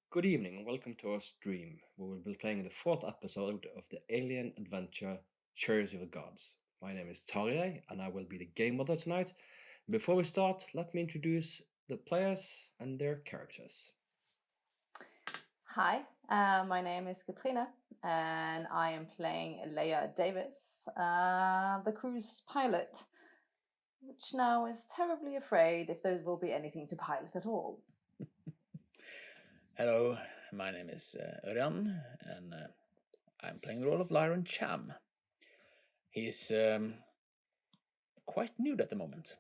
Good evening and welcome to our stream, where we'll be playing the fourth episode of the alien adventure Chariot of the Gods. My name is Tarjei and I will be the game mother tonight. Before we start, let me introduce the players and their characters. Hi, my name is Katrina, and I am playing Leah Davis, the cruise pilot, which now is terribly afraid if there will be anything to pilot at all. Hello, my name is Örjan, and I'm playing the role of Lyron Cham. He's quite nude at the moment.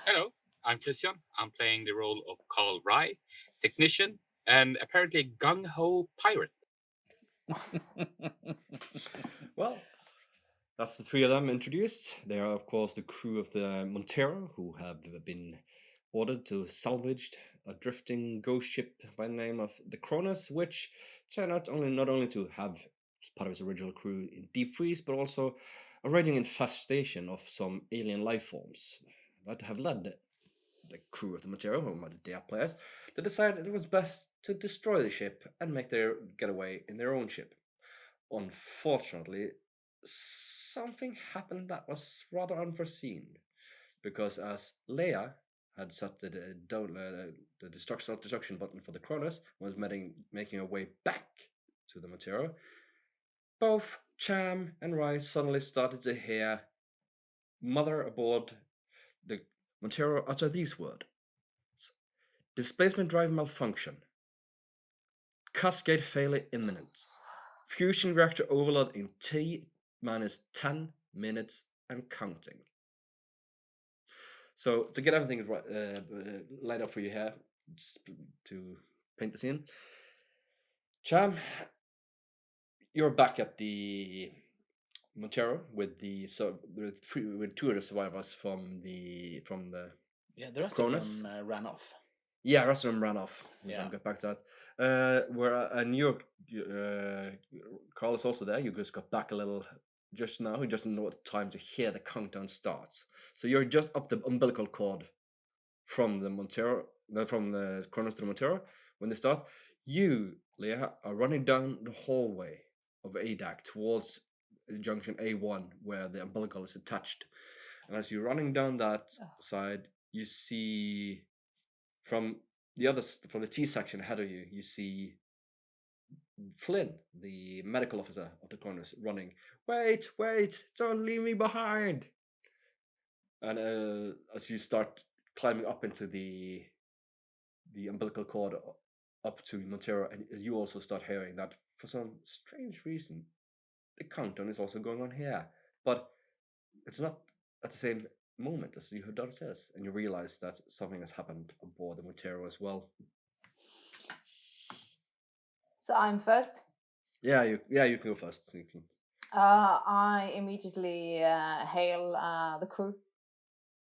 Hello, I'm Fission. I'm playing the role of Carl Rye, technician, and apparently a gung-ho pirate. Well, that's the three of them introduced. They are, of course, the crew of the Montero, who have been ordered to salvage a drifting ghost ship by the name of the Cronus, which turned out not only to have as part of its original crew in deep freeze, but also a raging infestation of some alien life forms that have led the crew of the Montero, who are the players, to decide it was best to destroy the ship and make their getaway in their own ship. Unfortunately, something happened that was rather unforeseen, because as Leia had set the self-destruction button for the Cronus, was making her way back to the Montero, both Cham and Rye suddenly started to hear Mother aboard the Montero utter these words: displacement drive malfunction, Cascade failure imminent, fusion reactor overload in T-10 minutes and counting. So to get everything laid up for you here, just to paint the scene, Cham, you're back at the Montero with with two of the survivors from the the rest Cronus. of them ran off. Yeah, the rest of them ran off. Yeah. I'll get back to that. Where New York, Carl is also there. You just got back a little just now. He doesn't know what time to hear the countdown starts. So you're just up the umbilical cord from the Montero, from the Cronus to the Montero. When they start, you, Leah, are running down the hallway of ADAC towards junction A1, where the umbilical is attached. And as you're running down that side, you see from the T section ahead of you, you see Flynn, the medical officer of the Cronus, running. Wait! Don't leave me behind! And as you start climbing up into the umbilical cord up to Montero, and you also start hearing that for some strange reason, the countdown is also going on here, but it's not at the same moment as you heard downstairs, and you realize that something has happened aboard the Montero as well. So I'm first. Yeah, you can go first. I immediately hail the crew,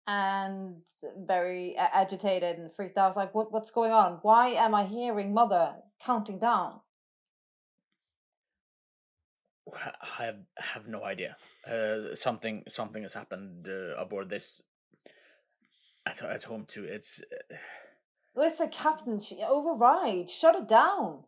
and very agitated and freaked out. I was like, what's going on? Why am I hearing Mother counting down? I have no idea. Something has happened aboard this at home too. It's Where's the captain? Override. Shut it down.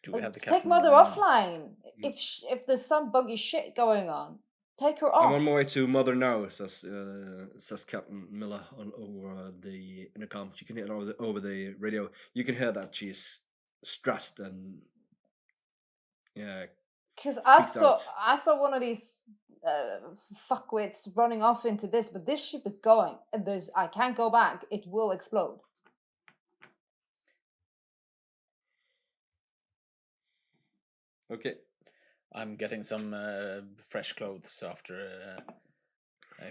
do we have the Take captain Mother running? offline. If there's some buggy shit going on, take her off. I'm on my way to Mother now, says Captain Miller over the intercom. You can hear over the radio. You can hear that she's stressed and Because freaked out. I saw one of these fuckwits running off into this, but this ship is going. And I can't go back. It will explode. Okay. I'm getting some fresh clothes after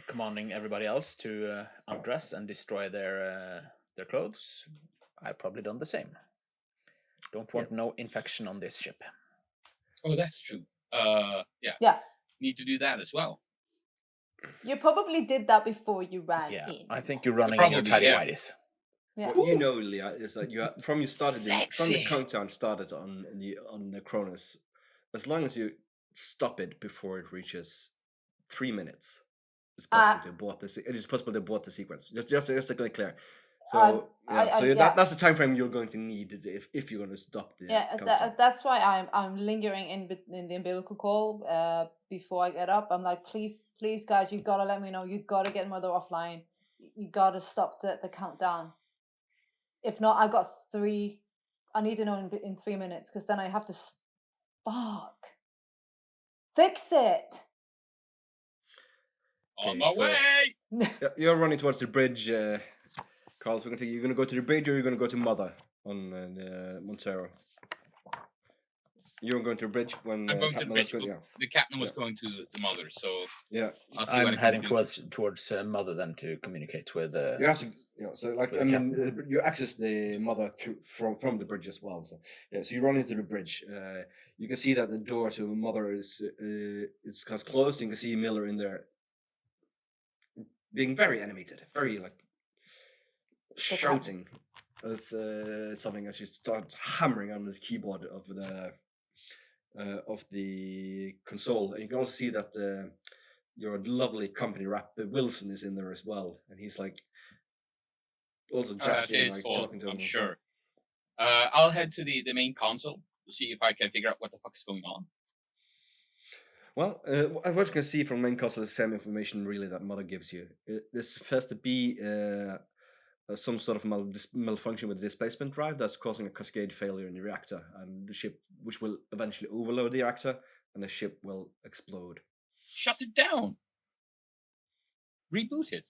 commanding everybody else to undress and destroy their clothes. I've probably done the same. Don't want no infection on this ship. Oh, that's true. Yeah. Need to do that as well. You probably did that before you ran in. I think you're running in your tidy whities. Yeah. What you know, Leah, is that from the countdown started on the Cronus. As long as you stop it before it reaches 3 minutes, it's possible Uh, to abort this. It is possible to abort the sequence. Just to be clear. So I'm- yeah, so yeah. that's the time frame you're going to need if you're going to stop the Yeah, countdown. that's why I'm lingering in the umbilical call before I get up. I'm like, please, guys, you gotta let me know. You gotta get Mother offline. You gotta stop the countdown. If not, I got 3. I need to know in 3 minutes because then I have to. Fuck. Fix it. On Okay, my so- way! Yeah, you're running towards the bridge, Carl. So you're going to go to the bridge, or you're going to go to Mother on Montero. You're going to the bridge when I'm going to the Captain bridge. was going. Yeah. The captain was going to the mother, so Yeah. I'll see what I'm I can heading do. towards Mother then to communicate with. You have to, so like With I the mean, you access the Mother through from the bridge as well. So yeah, so you run into the bridge. You can see that the door to Mother is has closed. You can see Miller in there, being very animated, very like shouting as something as she starts hammering on the keyboard of the console. And you can also see that your lovely company rep Wilson is in there as well, and he's like also That's gesturing, his like fault, talking to him. I'm sure. I'll head to the main console to see if I can figure out what the fuck is going on. Well, what you can see from main console is the same information really that Mother gives you. This has to be some sort of malfunction with the displacement drive that's causing a cascade failure in the reactor, and the ship, which will eventually overload the reactor, and the ship will explode. Shut it down. Reboot it.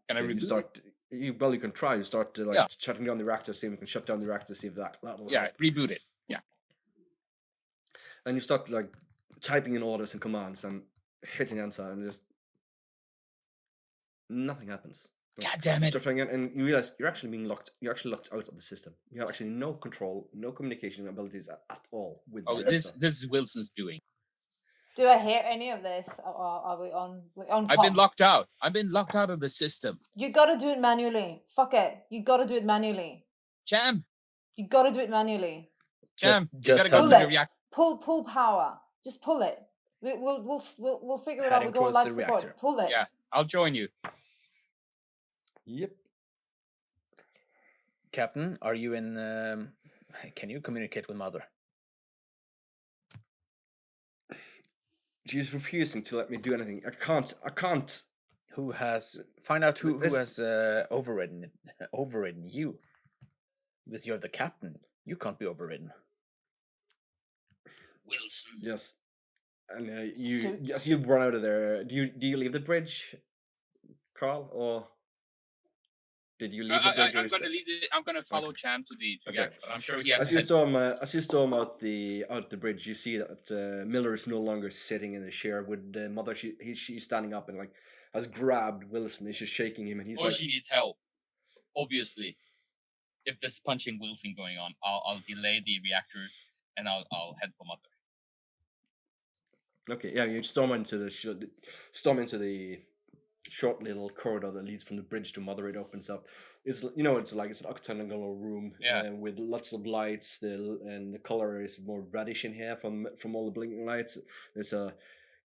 Can I Okay, reboot you start. You can try. You start Yeah. shutting down the reactor, see if you can shut down the reactor, see if that will it? Yeah, help. reboot it. Yeah. And you start like typing in orders and commands and hitting enter, and just nothing happens. God damn it. Start trying it, and you realize you're actually being locked. You're actually locked out of the system. You have actually no control, no communication abilities at all with the Oh, reactor. this is Wilson's doing. Do I hear any of this? Or are we on I've been call? locked out. I've been locked out of the system. You gotta do it manually. Fuck it. You gotta do it manually. Cham, You gotta do it manually. Cham, you just gotta go pull to it. the reactor. Pull power. Just pull it. We'll figure it out. Heading We go on towards life the support. reactor. Pull it. Yeah, I'll join you. Yep. Captain, are you in? Can you communicate with Mother? She's refusing to let me do anything. I can't. Who has find out who This- has overridden you? Because you're the captain. You can't be overridden. Wilson. Yes. And So- you run out of there. Do you leave the bridge, Carl, or did you leave the bridge? I'm gonna lead it. I'm gonna follow Cham to the Okay. reactor. I'm sure he has. As you storm out the bridge, you see that Miller is no longer sitting in a chair with Mother. She's standing up and like has grabbed Wilson. He's just shaking him, and he's Oh, like, she needs help. Obviously, if there's punching Wilson going on, I'll delay the reactor and I'll head for Mother. okay, yeah. You storm into the short little corridor that leads from the bridge to Mother. It opens up. It's an octagonal room with lots of lights. And the color is more reddish in here from all the blinking lights. There's a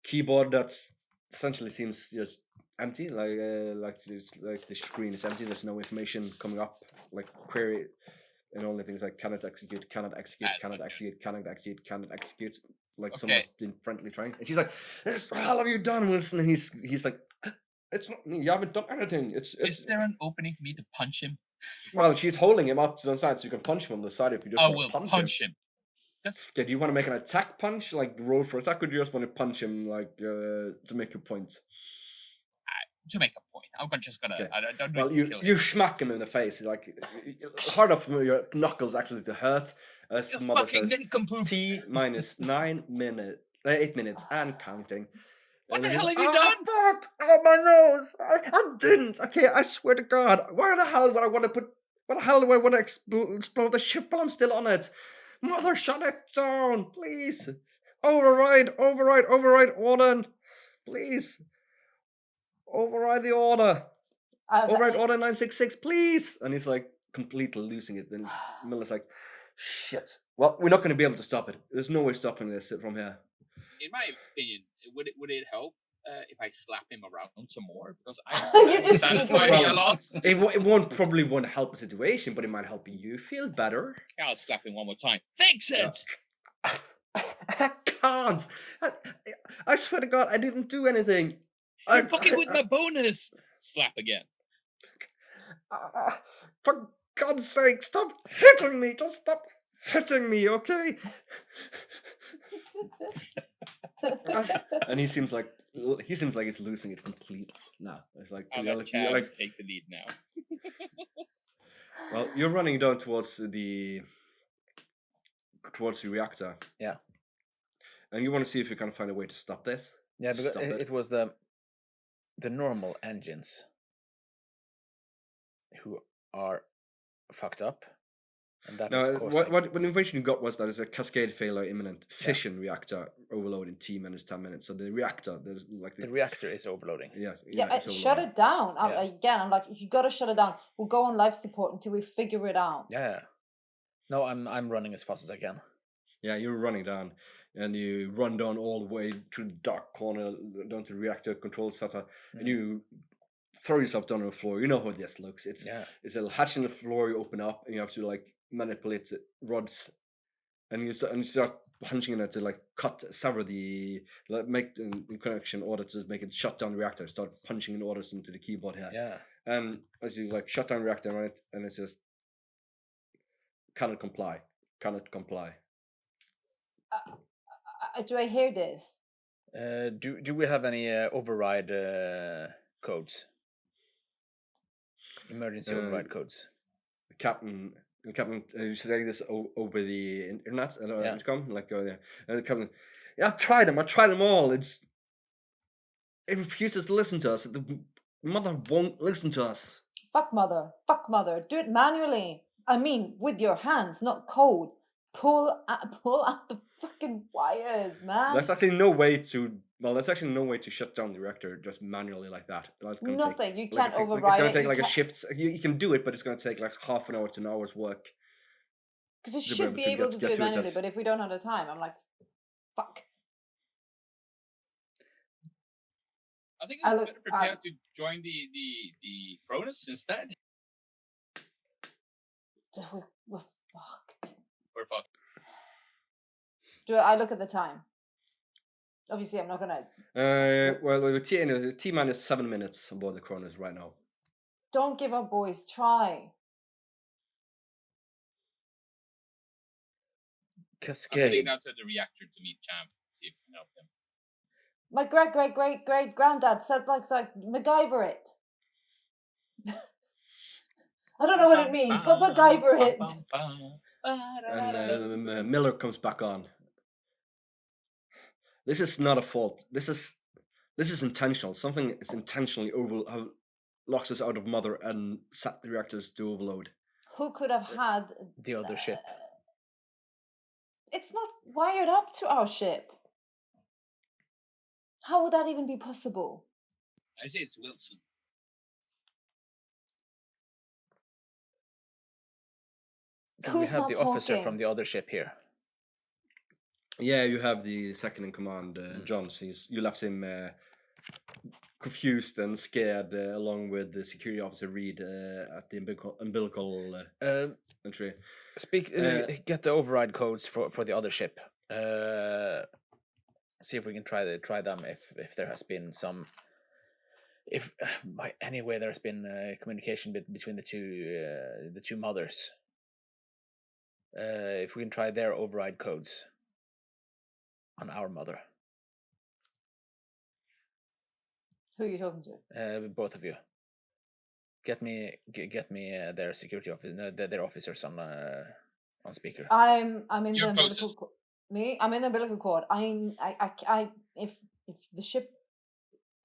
keyboard that's essentially seems just empty, like the screen is empty. There's no information coming up, like query, and only things like cannot execute, cannot execute, That's cannot not execute, cannot execute, cannot execute. Like Okay. someone's been friendly trying, and she's like, "What the hell have you done, Wilson?" And he's like, "It's not me. You haven't done anything. It's Is there an opening for me to punch him? well, she's holding him up to the side so you can punch him on the side if you just I want will to punch, punch him. him. That's Okay, do you want to make an attack punch, like roll for attack, or do you just want to punch him, like to make your point? to make a point. I'm just gonna. Okay. I don't Well, need to kill you him. smack him in the face, like hard enough for your knuckles actually to hurt. As You Mother fucking says, nincompoop. T minus 9 minutes, 8 minutes and counting. What And the then hell he's have you like, done? "Oh, fuck! Oh, my nose! I didn't. Okay, I swear to God. Why the hell would I want to put? What the hell do I want to explode the ship while I'm still on it? Mother, shut it down, please. Override order, please. Override the order. Override order 966, please." And he's like completely losing it. Then Miller's like, "Shit. Well, we're not going to be able to stop it. There's no way stopping this from here." In my opinion, would it help if I slap him around some more? Because You I just satisfy keep me a going. lot. It probably won't help the situation, but it might help you feel better. I'll slap him one more time. Fix it! I can't. I swear to God, I didn't do anything. You're fucking with my bonus! Slap again. For God's sake, stop hitting me! Just stop hitting me, okay? And he seems like he's losing it completely now. It's like, I'll you're let like, Chad take the lead now. well, you're running down towards the reactor. Yeah. And you want to see if you can find a way to stop this. Yeah, because Stop it was the normal engines who are fucked up, and that is No, causing... what the information you got was that it's a Cascade failure imminent. Fission reactor overload in T minus 10 minutes. So the reactor, there's like the reactor is overloading. yeah, Yeah, shut it down. Yeah. Again, I'm like, you gotta shut it down. We'll go on life support until we figure it out. Yeah. No, I'm running as fast as I can. Yeah, you're running down, and you run down all the way to the dark corner, down to the reactor control center, and you throw yourself down on the floor. You know how this looks. It's a hatch in the floor. You open up, and you have to like manipulate the rods, and you start punching in it to like sever the make the connection in order to make it shut down the reactor. Start punching in orders into the keyboard here. Yeah. And as you like shut down the reactor and run it, and it's just cannot comply. Do I hear this? Do we have any override codes? Emergency override codes. Captain, you say this over the internet and intercom, like and the captain. Yeah, I've tried them all. It refuses to listen to us. The mother won't listen to us. Fuck mother. Do it manually. I mean, with your hands, not code. Pull out the fucking wires, man. There's actually no way to shut down the reactor just manually like that. Nothing. You can't override it. It's gonna take like a shift. You can do it, but it's gonna take like half an hour to an hour's work. Because you should be able to do it manually, but if we don't have the time, I'm like, fuck. I think I'm better prepared to join the Cronus instead. We're fucked. We're fucked. Do I look at the time? Obviously, I'm not gonna. Well, with T minus 7 minutes aboard the Cronus right now. Don't give up, boys. Try. Cascade. I'm heading out to the reactor to meet Cham. See if we can help him. My great granddad said like MacGyver it. I don't know what it means, but MacGyver it. And Miller comes back on. This is not a fault. This is intentional. Something is intentionally locks us out of Mother and set the reactors to overload. Who could have had the other ship? It's not wired up to our ship. How would that even be possible? I say it's Wilson. We have the officer from the other ship here. Yeah, you have the second in command, John. So you left him confused and scared, along with the security officer Reed at the umbilical entry. Get the override codes for the other ship. See if we can try them. If there has been some, if by any way there's been communication between the two mothers. If we can try their override codes on our mother. Who are you talking to? Both of you. Get me their security officer, their officers on speaker. I'm in You're the umbilical cord. Me? I'm in the umbilical cord. If the ship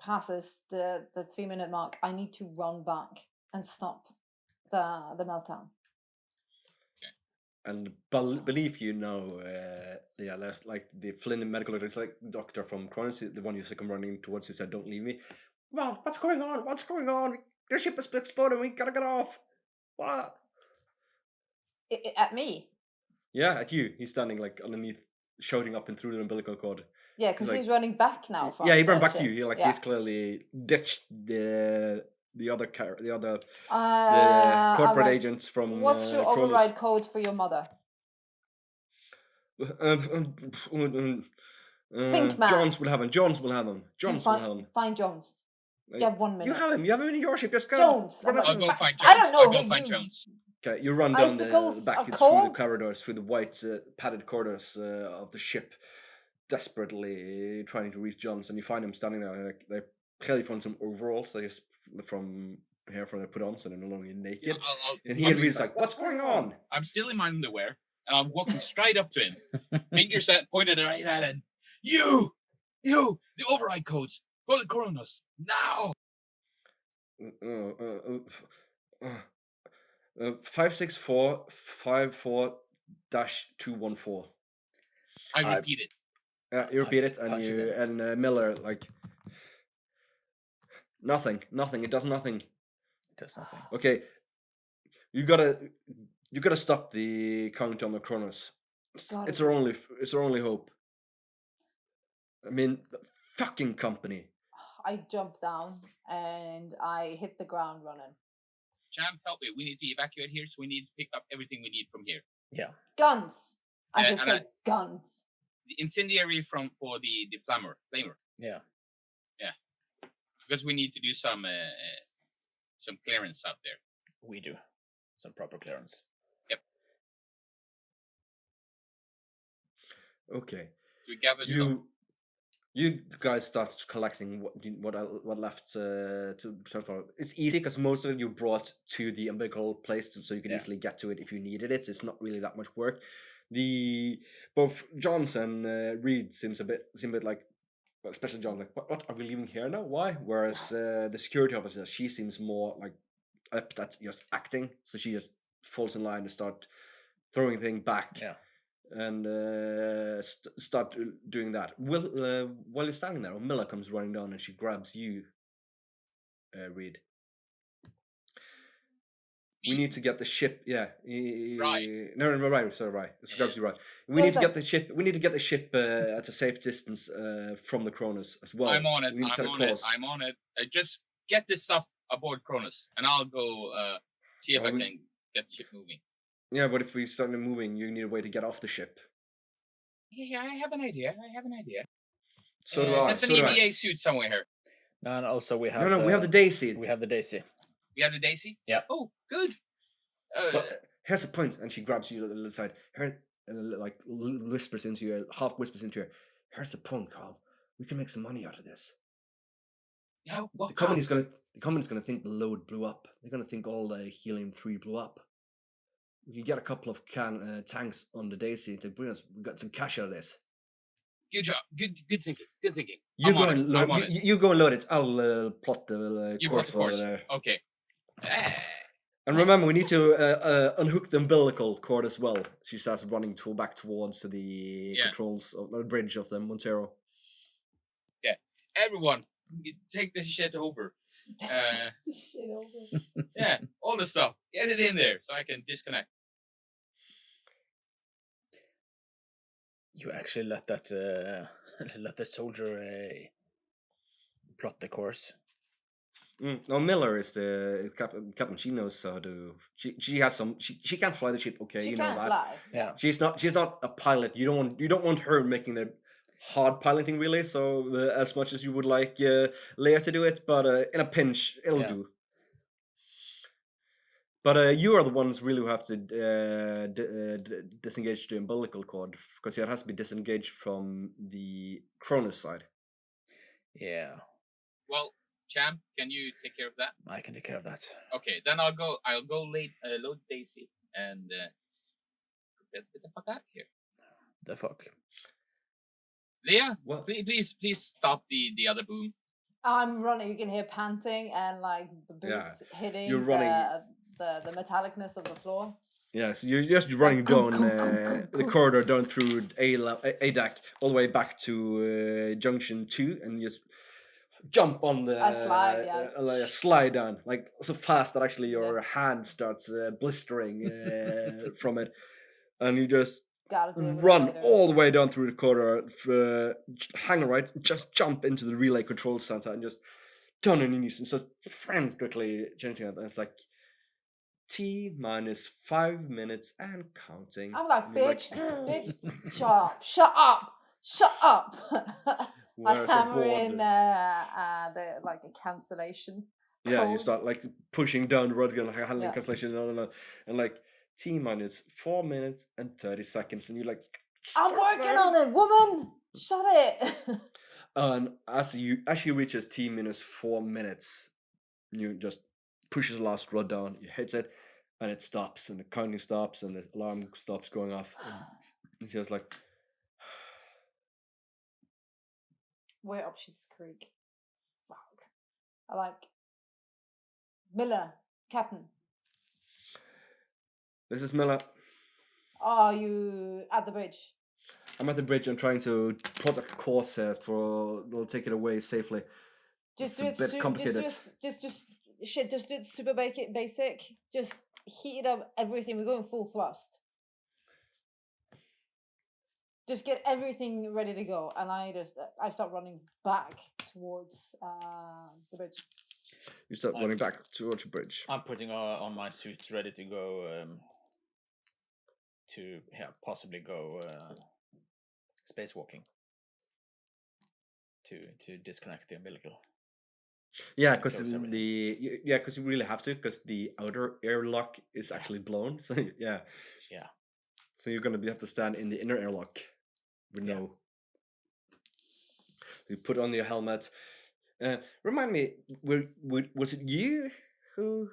passes the 3-minute mark, I need to run back and stop the meltdown. And believe there's like the Flynn medical doctor from Cronus, the one you come running towards, you said, "Don't leave me." Well, what's going on? Your ship is exploding. We gotta get off. What? At me? Yeah, at you. He's standing like underneath shouting up and through the umbilical cord. Yeah, because like- he's running back now. From Yeah, he ran the back to ship. you. Yeah. He's clearly ditched the other the I'm corporate like, agents from what's your Cronus. override code for your mother? Think, man. Johns will have him. Johns will have him. Johns will have him. Find Jones. You have 1 minute. You have him. You have him in your ship. Just go. Jones. run up I'll and- go find I Jones. don't know I'll go who find you- Jones. Okay, you run down the Icicles back are through the cold? corridors, through the white padded corridors of the ship, desperately trying to reach Johns, and you find him standing there. Like, they're clearly from some overalls they just from hair from they put on, so they're no longer naked. And he reads like, "What's going on?" I'm still in my underwear, and I'm walking straight up to him. Fingers pointed right at him. You, the override codes. Call the Cronus now. 56454-214. I repeat it. Yeah, you repeat it, and punch it in. Miller like nothing. It does nothing. It does nothing. Okay, you gotta stop the count on the Cronus. Got It's it. our only hope. I mean, the fucking company. I jump down and I hit the ground running. Cham, help me. We need to evacuate here, so we need to pick up everything we need from here. Guns. I Uh, just and said guns. The incendiary for the flamer. Yeah. Because we need to do some clearance out there. We do. Some proper clearance. Okay. So we gather some. You guys start collecting what left to so far. It's easy because most of it you brought to the umbilical place, so you can Yeah. easily get to it if you needed it. It's not really that much work. Both Johns and Reed seem a bit like, well, especially John, like what are we leaving here now? Why? Whereas the security officer, she seems more like apt at just acting, so she just falls in line and start throwing things back. Yeah. And start doing that. While you're standing there, Miller comes running down and she grabs you, Reed. We Me? need to get the ship. Yeah. Rye. No, Rye. Sorry, Rye. She grabs you, Rye. We Yeah, need to it's get the ship. We need to get the ship at a safe distance from the Cronus as well. I'm on it. We need to set a course. I'm on it. Just get this stuff aboard Cronus, and I'll go see if I we- can get the ship moving. Yeah, but if we start moving, you need a way to get off the ship. Yeah, I have an idea. So do I. There's an So do I. EVA suit somewhere here. And also we have No, we have the Daisy. We have the Daisy. We have the Daisy. Yeah. Oh, good. But here's the point, and she grabs you to the little side. Her like whispers into your half whispers into your. Here's the point, Carl. We can make some money out of this. No, what? The company's gonna think the load blew up. They're gonna think all the helium-3 blew up. We could get a couple of tanks on the Daisy to bring us. We got some cash out of this. Good job. Good thinking. Good thinking. You I'm go on and it. load. I'm on it. You go and load it. I'll plot the You course plot the over course. there. Okay. And remember, we need to unhook the umbilical cord as well. She starts running back towards the controls of the bridge of the Montero. Everyone, take this shit over. Shit over. Yeah, all the stuff. Get it in there so I can disconnect. You actually let that let the soldier plot the course. No, Miller is the captain. She knows how to. She has some. She can't fly the ship. Okay, She you know can't that. fly. Yeah. She's not a pilot. You don't want her making the hard piloting really. So as much as you would like Leah to do it, but in a pinch it'll Yeah. do. But you are the ones really who have to disengage the umbilical cord because it has to be disengaged from the Cronus side. Yeah. Well, Cham, can you take care of that? I can take care of that. Okay, then I'll go load Daisy and let's get the fuck out of here. The fuck. Leah, What? please stop the other boom. I'm running. You can hear panting and like the boots hitting You're running. the metallicness of the floor. Yeah, so you're just running Come, down come, come, the come. corridor down through ADAC all the way back to Junction 2 and you just jump on the A slide, yeah. like a slide down like so fast that actually your hand starts blistering from it and you just gotta deal with it run later. all the way down through the corridor, hang a right, just jump into the relay control center and just down on your knees and just frantically changing it. And it's like T minus 5 minutes and counting. I'm like, And you're bitch, bitch, shut up. I Whereas hammer aboard, in the like a cancellation. yeah, you code. start like pushing down the road again, like handling Yeah. cancellation and like T minus 4 minutes and 30 seconds, and you're like, I'm "Stop working there." on it, woman. Shut it. And as you reaches T minus 4 minutes, you just pushes the last rod down, you hit it, and it stops, and the counting stops, and the alarm stops going off. And it's just like, We're up Shit's Creek. Fuck. I like Miller, Captain. this is Miller. Are you at the bridge? I'm at the bridge. I'm trying to plot a course here for they'll take it away safely. Just It's do a it. bit complicated. Just do it super basic. Just heat up everything. We're going full thrust. Just get everything ready to go, and I start running back towards the bridge. You start running back towards the bridge. I'm putting on my suit, ready to go. To possibly go spacewalking. To disconnect the umbilical. Yeah, because close everything. because you really have to, because the outer airlock is actually blown. So yeah. Yeah. So you're gonna have to stand in the inner airlock with Yeah. no. So you put on your helmet. Remind me, was it you who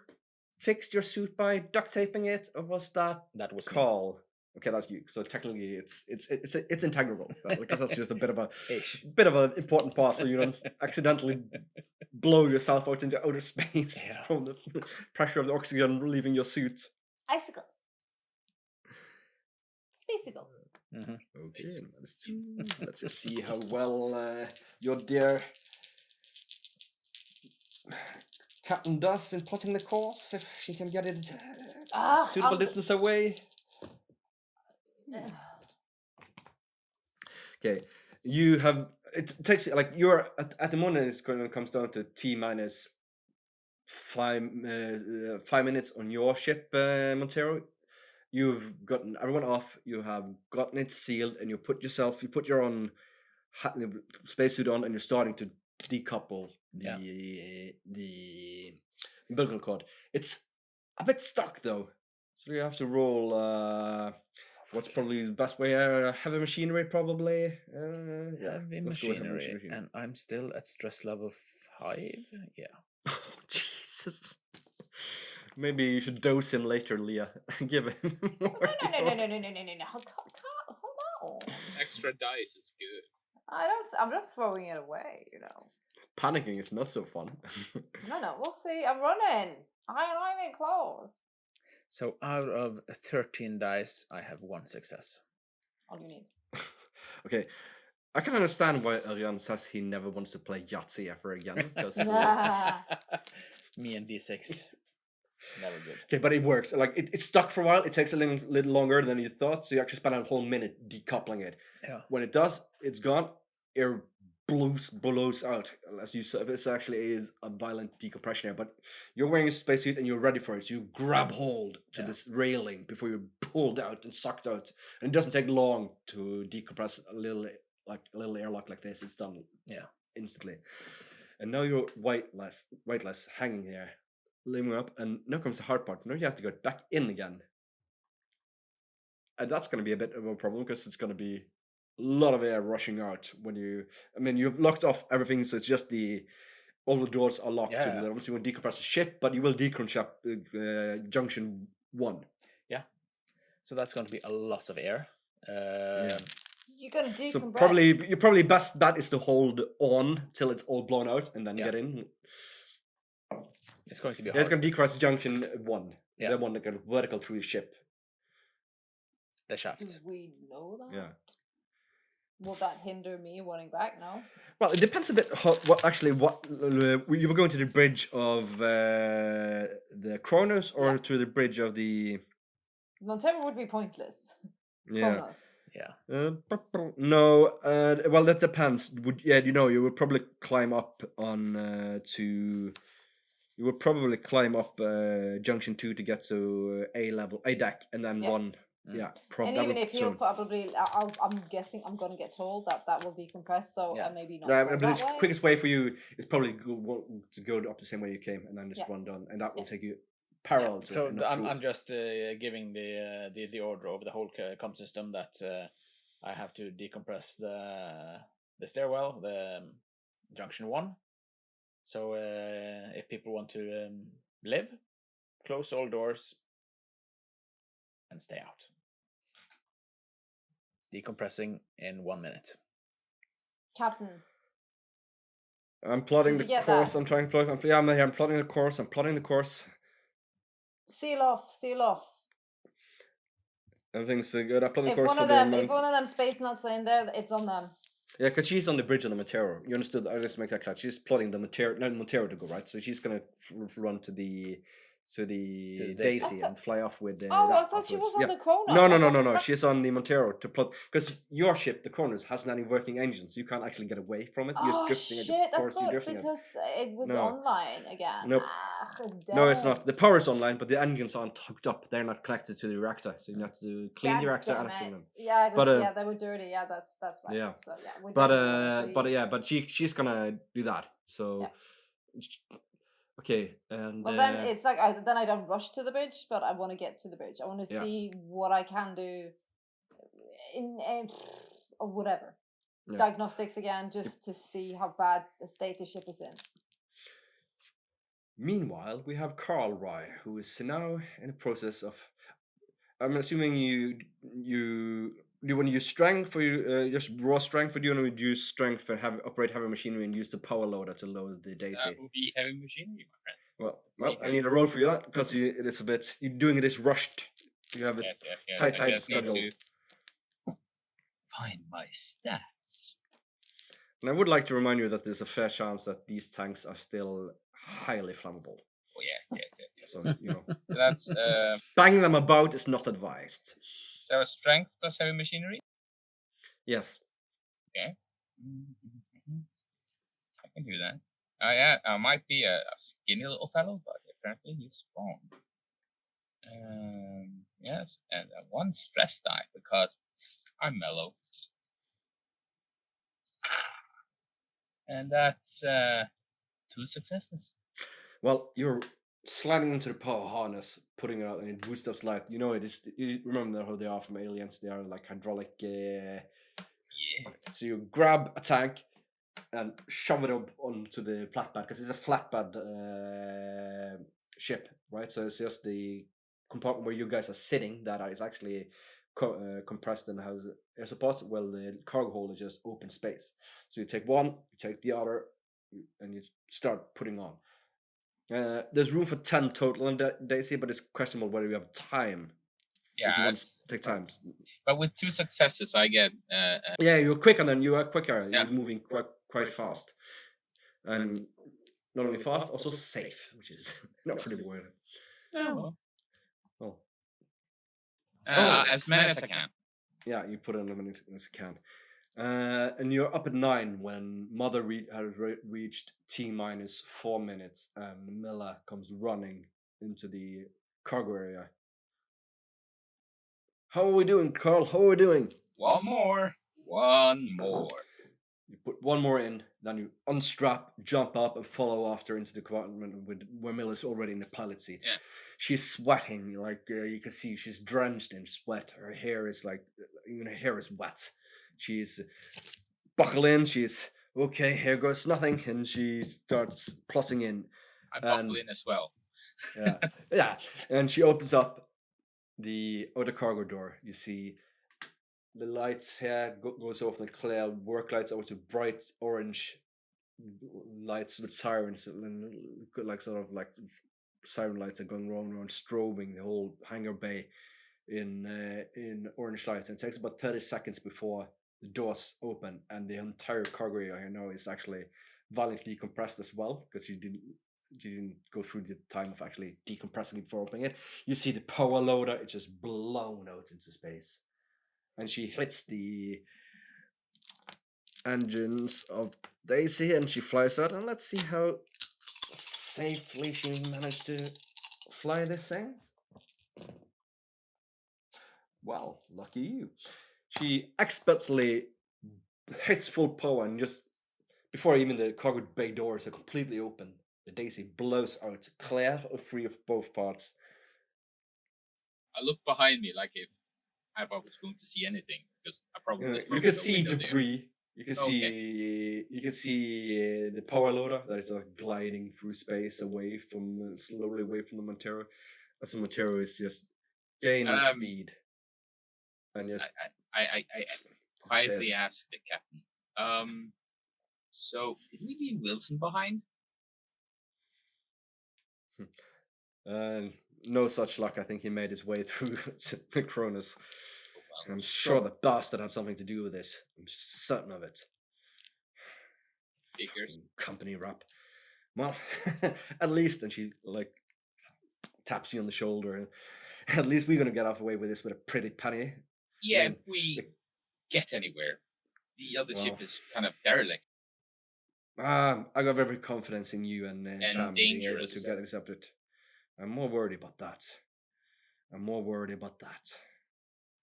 fixed your suit by duct taping it, or was that That was me. Carl? Okay, that's you. So technically, it's integral because that's just a bit of Ish. an important part, so you don't accidentally blow yourself out into outer space Yeah. from the pressure of the oxygen leaving your suit. Icicle. Spacicle. Mm-hmm. Okay, let's just see how well your dear captain does in plotting the course. If she can get it suitable distance away. Okay, you have. It takes like you're at the moment. It's going to comes down to T minus 5 minutes on your ship, Montero. You've gotten everyone off. You have gotten it sealed, and you put your own spacesuit on, and you're starting to decouple the umbilical cord. It's a bit stuck though, so you have to roll. What's probably the best way? Heavy machinery, probably. Heavy let's go with machinery, and I'm still at stress level 5. Yeah. Oh, Jesus. Maybe you should dose him later, Leah. Give him more. No. Hold on. Extra dice is good. I'm just throwing it away, you know. Panicking is not so fun. No, we'll see. I'm running. I'm in close. So out of 13 dice, I have 1 success. All you need. Okay. I can understand why Ariane says he never wants to play Yahtzee ever again. Because, Me and D6. Never good. okay, but it works. Like it's stuck for a while. It takes a little longer than you thought, so you actually spend a whole minute decoupling it. Yeah. When it does, it's gone. Air blows out. As you said, this actually is a violent decompression here. But you're wearing a spacesuit and you're ready for it. So you grab hold to this railing before you're pulled out and sucked out. And it doesn't take long to decompress a little airlock like this. It's done. Instantly. And now you're weightless, hanging there, limbing up, and now comes the hard part. Now you have to go back in again. And that's going to be a bit of a problem because it's going to be a lot of air rushing out when you've locked off everything, so it's just all the doors are locked to the levels. You will decompress the ship, but you will decompress junction 1. Yeah. So that's going to be a lot of air. You're gonna decompress. So your probably best bet is to hold on till it's all blown out and then get in. It's going to be hard. It's going to decompress junction 1. Yeah. The one that goes vertical through the ship. The shaft. Do we know that? Yeah. Will that hinder me running back? No. Well, it depends a bit you were going to the bridge of the Cronus or to the bridge of the. Montero would be pointless. Yeah. Cronus. Yeah. No, well, that depends. You would probably climb up on to. You would probably climb up junction 2 to get to A deck, and then Yeah. one. Mm. Yeah, And that even will if he'll turn. probably, I'm guessing I'm gonna get told that will decompress, so Yeah. maybe not. Yeah, go but that the way. quickest way for you is probably to go up the same way you came, and then just Yeah. run down, and that will Yeah. take you parallel to So it. And not through I'm it. just giving the order over the whole com system that I have to decompress the stairwell, the junction 1. So if people want to live, close all doors and stay out. Decompressing in 1 minute. Captain. I'm plotting the Did you get course. that? I'm trying to plot. Yeah, I'm here. I'm plotting the course. I'm plotting the course. Seal off. Everything's good. I'm plotting If the course one for of the. them space nuts are in there, it's on them. Yeah, because she's on the bridge on the Montero. You understood? I just make that clear. She's plotting the Montero to go right. So she's gonna run to the Daisy. Daisy and fly off with. Oh, I that thought she was afterwards. on the Cronus. No, I no, no, thought- no, no. She's on the Montero to plot because your ship, the Cronus, hasn't any working engines. You can't actually get away from it. You're just Oh drifting at shit! the I course you're thought drifting at. because it was No. online again. Nope. It's No, it's not. dead. The power is online, but the engines aren't hooked up. They're not connected to the reactor, so you have to clean the God reactor damn and activate it. them. Yeah, But, yeah, they were dirty. Yeah, that's right. yeah. So yeah, we definitely wanna see- but she's gonna do that. So, okay, and Well, then it's like then I don't rush to the bridge, but I want to get to the bridge. I want to Yeah. see what I can do in or whatever Yeah. diagnostics again, just to see how bad the state the ship is in. meanwhile, we have Carl Rye, who is now in the process of. I'm assuming you do you want to use strength for you just raw strength, or do you want to use strength for operate heavy machinery and use the power loader to load the Daisy? That will be heavy machinery, my friend. Well, I need a roll for you that because it is a bit. You're doing it is rushed. You have it. Yes. Tight I just need schedule. to find my stats. And I would like to remind you that there's a fair chance that these tanks are still highly flammable. Oh yes. So you know, So that's banging them about is not advised. so a strength plus heavy machinery. Yes. I can do that. I might be a skinny little fellow, but apparently he's strong. Yes, and one stress die because I'm mellow. And that's 2 successes. Well, you're sliding into the power harness, putting it out, and it boosts up light. You know it is. You remember how they are from Aliens? They are like hydraulic. Yeah. So you grab a tank and shove it up onto the flatbed because it's a flatbed ship, right? So it's just the compartment where you guys are sitting that is actually compressed and has air support. Well, the cargo hold is just open space. So you take one, you take the other, and you start putting on. There's room for 10 total in Daisy, but it's questionable whether you have time. Yeah, if you want to take time. but with 2 successes, I get. Yeah, you're quicker than you are quicker. Yeah. You're moving quite fast, and not only fast, also safe, which is not pretty weird. No. Oh, As many as I can. yeah, you put in as many as you can. And you're up at 9 when Mother has reached T-minus 4 minutes, and Miller comes running into the cargo area. How are we doing, Carl? How are we doing? One more. You put one more in, then you unstrap, jump up, and follow after into the compartment where Miller's already in the pilot seat. Yeah. She's sweating, like you can see she's drenched in sweat. Her hair is even her hair is wet. She's buckled in, she's okay, here goes nothing, and she starts plotting in. I buckle in as well. Yeah, yeah, and she opens up the outer cargo door. You see the lights here goes off, the clear work lights over to bright orange lights with sirens, and like siren lights are going round and round, strobing the whole hangar bay in orange lights. And it takes about 30 seconds before the doors open, and the entire cargo area now is actually violently decompressed as well, because you didn't go through the time of actually decompressing it before opening it. You see the power loader, it's just blown out into space. and she hits the engines of Daisy, and she flies out. And let's see how safely she managed to fly this thing. Well, lucky you. She expertly hits full power, and just before even the cargo bay doors are completely open, the Daisy blows out, clear free of both parts. I look behind me like if I was going to see anything, because I probably just You looked can at the see window there. debris. You can Okay. see the power loader that is gliding through space away from slowly away from the Montero, as the Montero is just gaining speed. And just I quietly asked the captain. So did we leave Wilson behind? No such luck. I think he made his way through the Cronus. Well, I'm sure the bastard had something to do with this. I'm certain of it. figures. Fucking company rap. Well, at least, and she like taps you on the shoulder. And at least we're gonna get off away with this with a pretty penny. Yeah, mean, if we get anywhere. The other Well, ship is kind of derelict. I got every confidence in you and Cham being able to dangerous. get accepted. I'm more worried about that.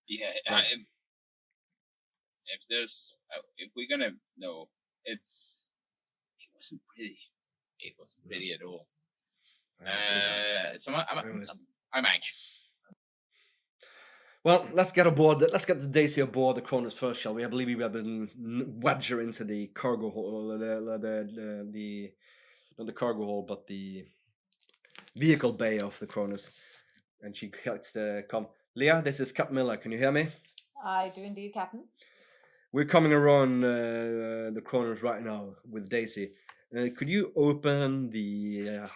Yeah, Right. if there's, if we're gonna know, it wasn't pretty. It wasn't pretty at all. So I'm anxious. Well, let's get aboard. Let's get the Daisy aboard the Cronus first, shall we? I believe we have been wedge her into the cargo hole, the not the cargo hole, but the vehicle bay of the Cronus. And she gets to come. Leah, this is Captain Miller. Can you hear me? I do indeed, Captain. We're coming around the Cronus right now with Daisy. Could you open the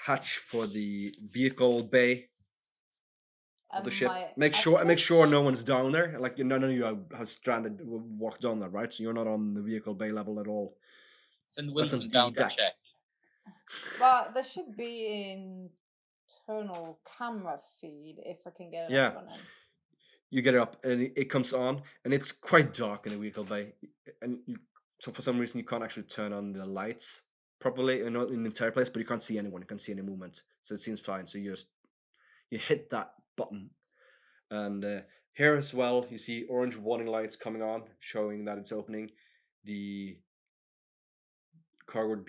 hatch for the vehicle bay of the ship? Make sure no one's down there. Like none of you have stranded, walked down there, right? So you're not on the vehicle bay level at all. Send Wilson down to check. But there should be internal camera feed if I can get it up running. You get it up and it comes on, and it's quite dark in the vehicle bay, and so for some reason you can't actually turn on the lights properly, not in the entire place, but you can't see anyone, you can't see any movement, so it seems fine. So you hit that button, and here as well you see orange warning lights coming on, showing that it's opening. The cargo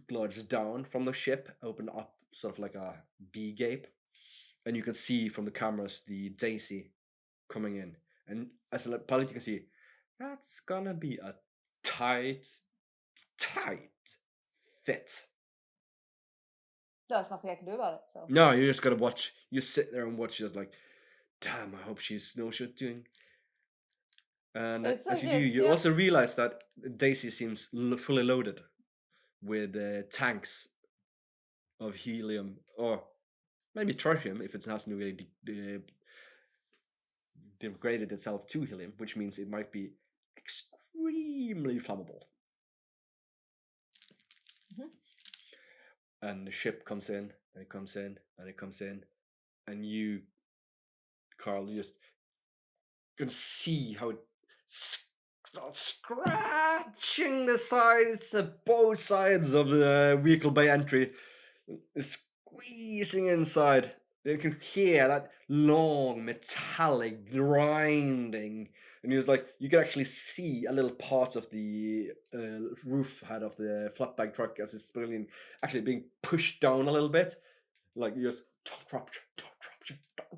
glides down from the ship, open up sort of like a V gape, and you can see from the cameras the Daisy coming in, and as a pilot you can see that's gonna be a tight fit. There's nothing I can do about it. So No, you just gotta watch. You sit there and watch, just like, damn, I hope she's snowshooting. And as you do, you also realize that Daisy seems fully loaded with tanks of helium, or maybe tritium if it hasn't really degraded itself to helium, which means it might be extremely flammable. And the ship comes in, and it comes in, and it comes in, and you, Carl, you just can see how it starts scratching the sides of both sides of the vehicle bay entry, squeezing inside. You can hear that long metallic grinding, and it's like you can actually see a little part of the roof head of the flatbed truck as it's actually being pushed down a little bit. Like you just don't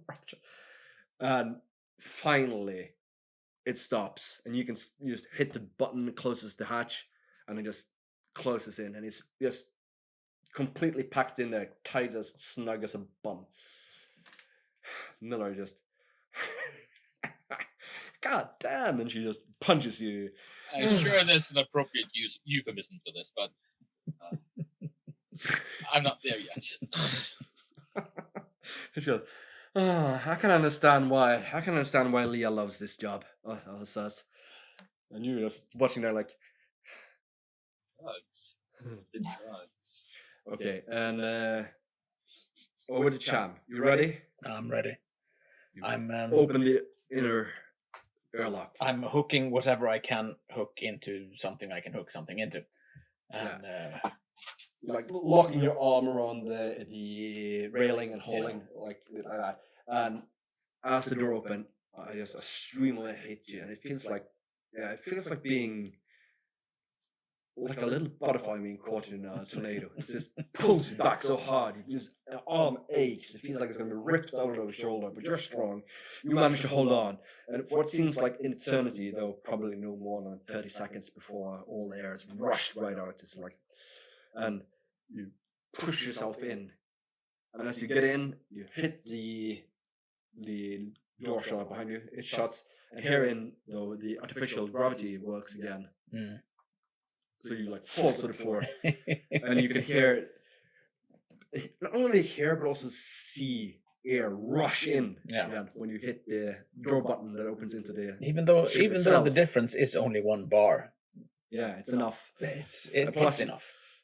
rupture. And finally, it stops, and you just hit the button that closes the hatch, and it just closes in, and it's just completely packed in there, tight as snug as a bum. Miller just, God damn, and she just punches you. I'm sure there's an appropriate euphemism for this, but I'm not there yet. I can understand why. Leah loves this job. Says, and you're just watching there like Drugs. It's the drugs. Okay, and over to Cham. You ready? I'm ready. I'm open the inner airlock. I'm hooking whatever I can hook into something I can hook something into. And Like locking your arm around the railing and holding like that. And as the door open, just a stream of it hit you, and it feels like being like a little butterfly being caught in a tornado. It just pulls you back so hard. Your arm aches. It feels like it's going to be ripped out of the shoulder, but you're strong. You manage to hold on. And for what seems like eternity, though probably no more than 30 seconds before all the air is rushed right out. It's like, and you push yourself in. And as you get in, you hit the door shut behind you. It shuts. And herein, though, the artificial gravity works again. Mm. So you like fall to the floor, and you can hear, not only hear but also see air rush in again when you hit the door button that opens into the even though itself. the difference is only 1 bar. Yeah, it's enough. It's plus enough.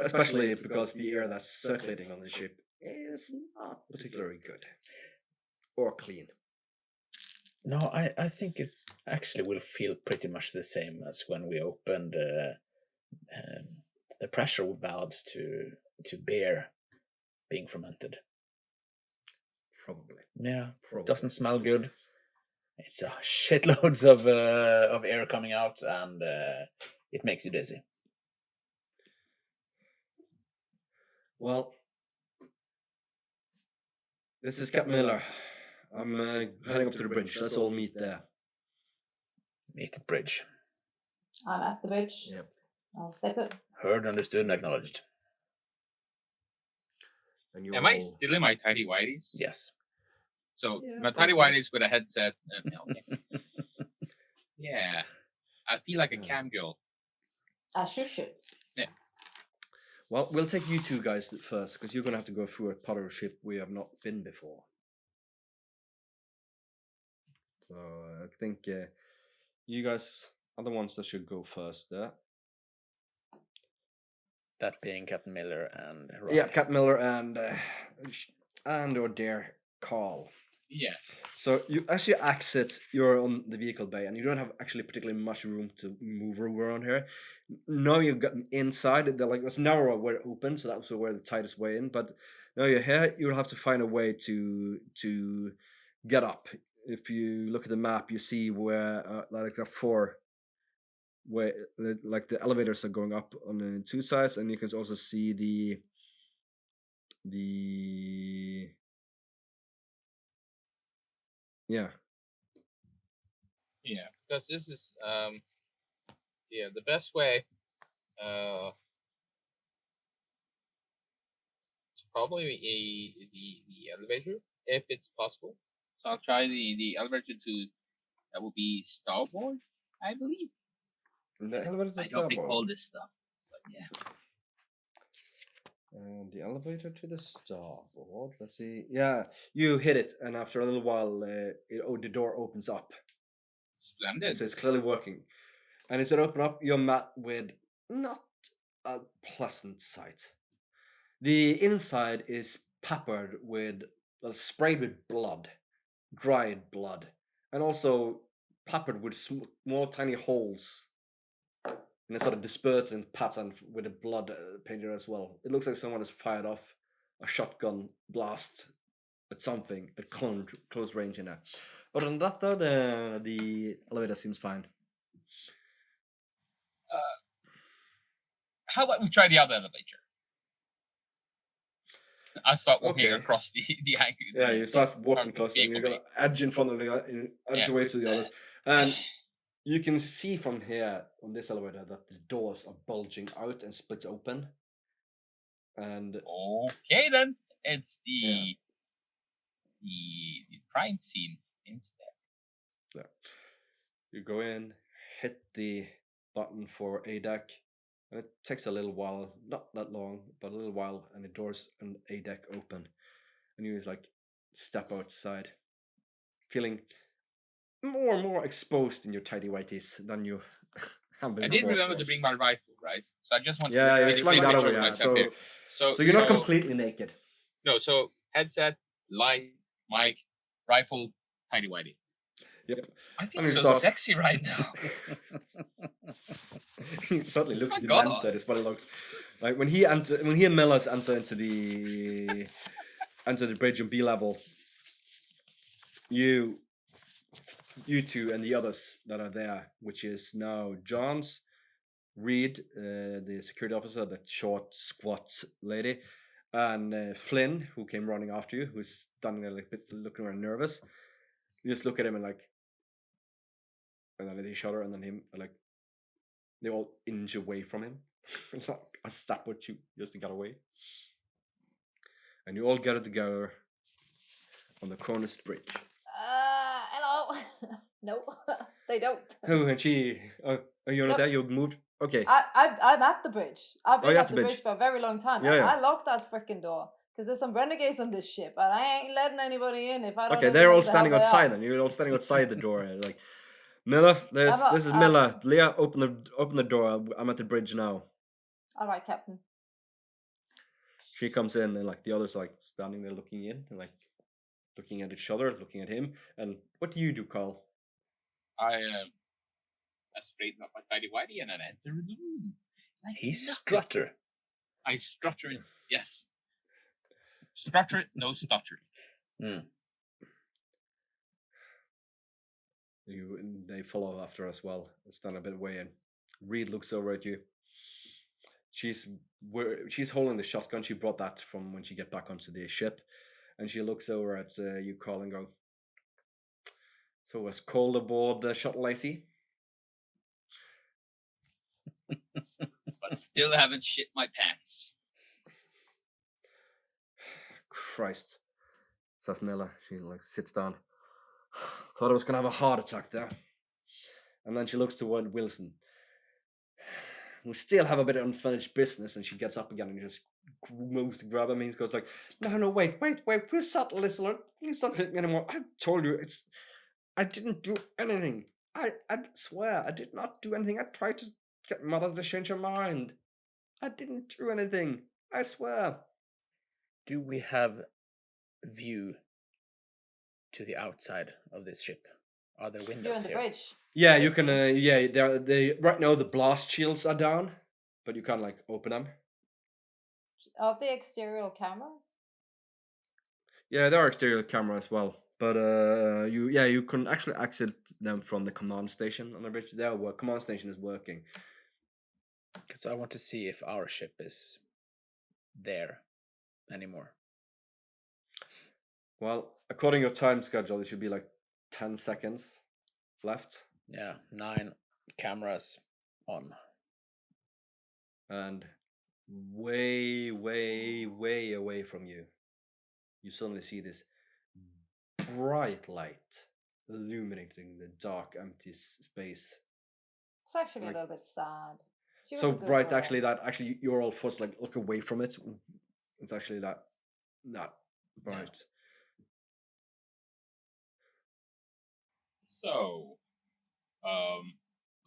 Especially because the air that's circulating on the ship is not particularly good or clean. No, I think it actually will feel pretty much the same as when we opened the pressure valves to beer being fermented. Probably. Yeah. Probably. Doesn't smell good. It's a shitloads of air coming out, and it makes you dizzy. Well, this is Captain Miller. I'm heading up to the bridge. Let's all meet there. Meet at bridge. I'm at the bridge. Yep. I'll step it. Heard, understood, and acknowledged. And Am I still in my tidy whities? Yes. So Yeah, my tidy whities with a headset. Okay. Yeah, I feel like a cam girl. As you should. Yeah. Well, we'll take you two guys first, because you're going to have to go through a part of the ship we have not been before. So I think you guys are the ones that should go first there. That being Captain Miller and Rye. Yeah, Captain Miller and or dear Carl. Yeah. So you as you exit, you're on the vehicle bay, and you don't have actually particularly much room to move around here. Now you've gotten inside. It's narrower where it opens, so that was where the tightest way in. But now you're here, you'll have to find a way to get up. If you look at the map, you see where there are 4 where like the elevators are going up on the 2 sides, and you can also see the yeah. Yeah, because this is the best way it's probably the elevator if it's possible. So I'll try the elevator to that will be starboard, I believe. The elevator to I don't recall starboard. this stuff, but yeah. And the elevator to the starboard. Let's see. Yeah, you hit it, and after a little while, the door opens up. Splendid. So it's clearly working. And as it opens up, you're met with not a pleasant sight. The inside is peppered with, sprayed with blood, dried blood, and also peppered with small tiny holes in a sort of dispersant pattern with the blood painted as well. It looks like someone has fired off a shotgun blast at something at close range in there. Other than that, though, the elevator seems fine. How about we try the other elevator? I start walking across the angle. Yeah, you start walking close, and you're gonna edge in front of edge away to the others, and you can see from here on this elevator that the doors are bulging out and split open. And okay, then it's the crime scene instead. Yeah, you go in, hit the button for A deck, and it takes a little while, not that long, but a little while, and the doors and A deck open, and you just step outside, feeling more and more exposed in your tidy whities than you have been I before. did remember to bring my rifle, right? So I just want to you slung that over, yeah. So you're not completely naked. No, so headset, light, mic, rifle, tidy whitey. Yep. I feel And he so starts- sexy right now. He suddenly looks My God. demented, is what it looks like when he and Millers enter into the bridge on B level. You two and the others that are there, which is now Johns, Reed, the security officer, that short, squat lady, and Flynn, who came running after you, who's standing there like looking around nervous. You just look at him and then at each other, and then him, and they all inch away from him. It's like a step or two just to get away. And you all gather together on the Cronus bridge. Hello. No, they don't. Oh, and she... Oh, you're not Nope. there? You moved? Okay. I'm at the bridge. I've been you're at the bridge for a very long time. Yeah, yeah. I locked that freaking door because there's some renegades on this ship, and I ain't letting anybody in if I don't. Okay, know they're who all the hell standing they outside are. then. You're all standing outside the door. Like, Miller, this is Miller. Leah, open the door. I'm at the bridge now. All right, Captain. She comes in, and the others are standing there looking in, and looking at each other, looking at him. And what do you do, Carl? I straighten up my tidy whitey and I enter the room. Like He's nothing. strutter. I structure it. Yes. Structure it, no stuttering. They follow after as well. Stand a bit away, and Reed looks over at you. She's holding the shotgun. She brought that from when she get back onto the ship, and she looks over at you, Carl, and go, "So was cold aboard the shuttle, I see." But still haven't shit my pants. Christ, says Miller. She sits down. Thought I was gonna have a heart attack there. And then she looks toward Wilson. We still have a bit of unfinished business, and she gets up again and just moves to grab him. And he goes no, wait, we'll settle this, Lord. Please don't hit me anymore. I told you, I didn't do anything. I swear, I did not do anything. I tried to get Mother to change her mind. I didn't do anything. I swear. Do we have view to the outside of this ship? Are there You're on windows the here? bridge. Yeah, you can. They right now the blast shields are down, but you can't open them. Are the exterior cameras? Yeah, there are exterior cameras as well, but you can actually exit them from the command station on the bridge. There, command station is working. Because I want to see if our ship is there anymore. Well, according to your time schedule, it should be 10 seconds left, Yeah, 9 cameras on. and way, way, way away from you, you suddenly see this bright light illuminating the dark, empty space. It's actually a Like, little bit sad. She was So a good bright, girl. actually, that actually you're all forced to look away from it. It's actually that bright. So,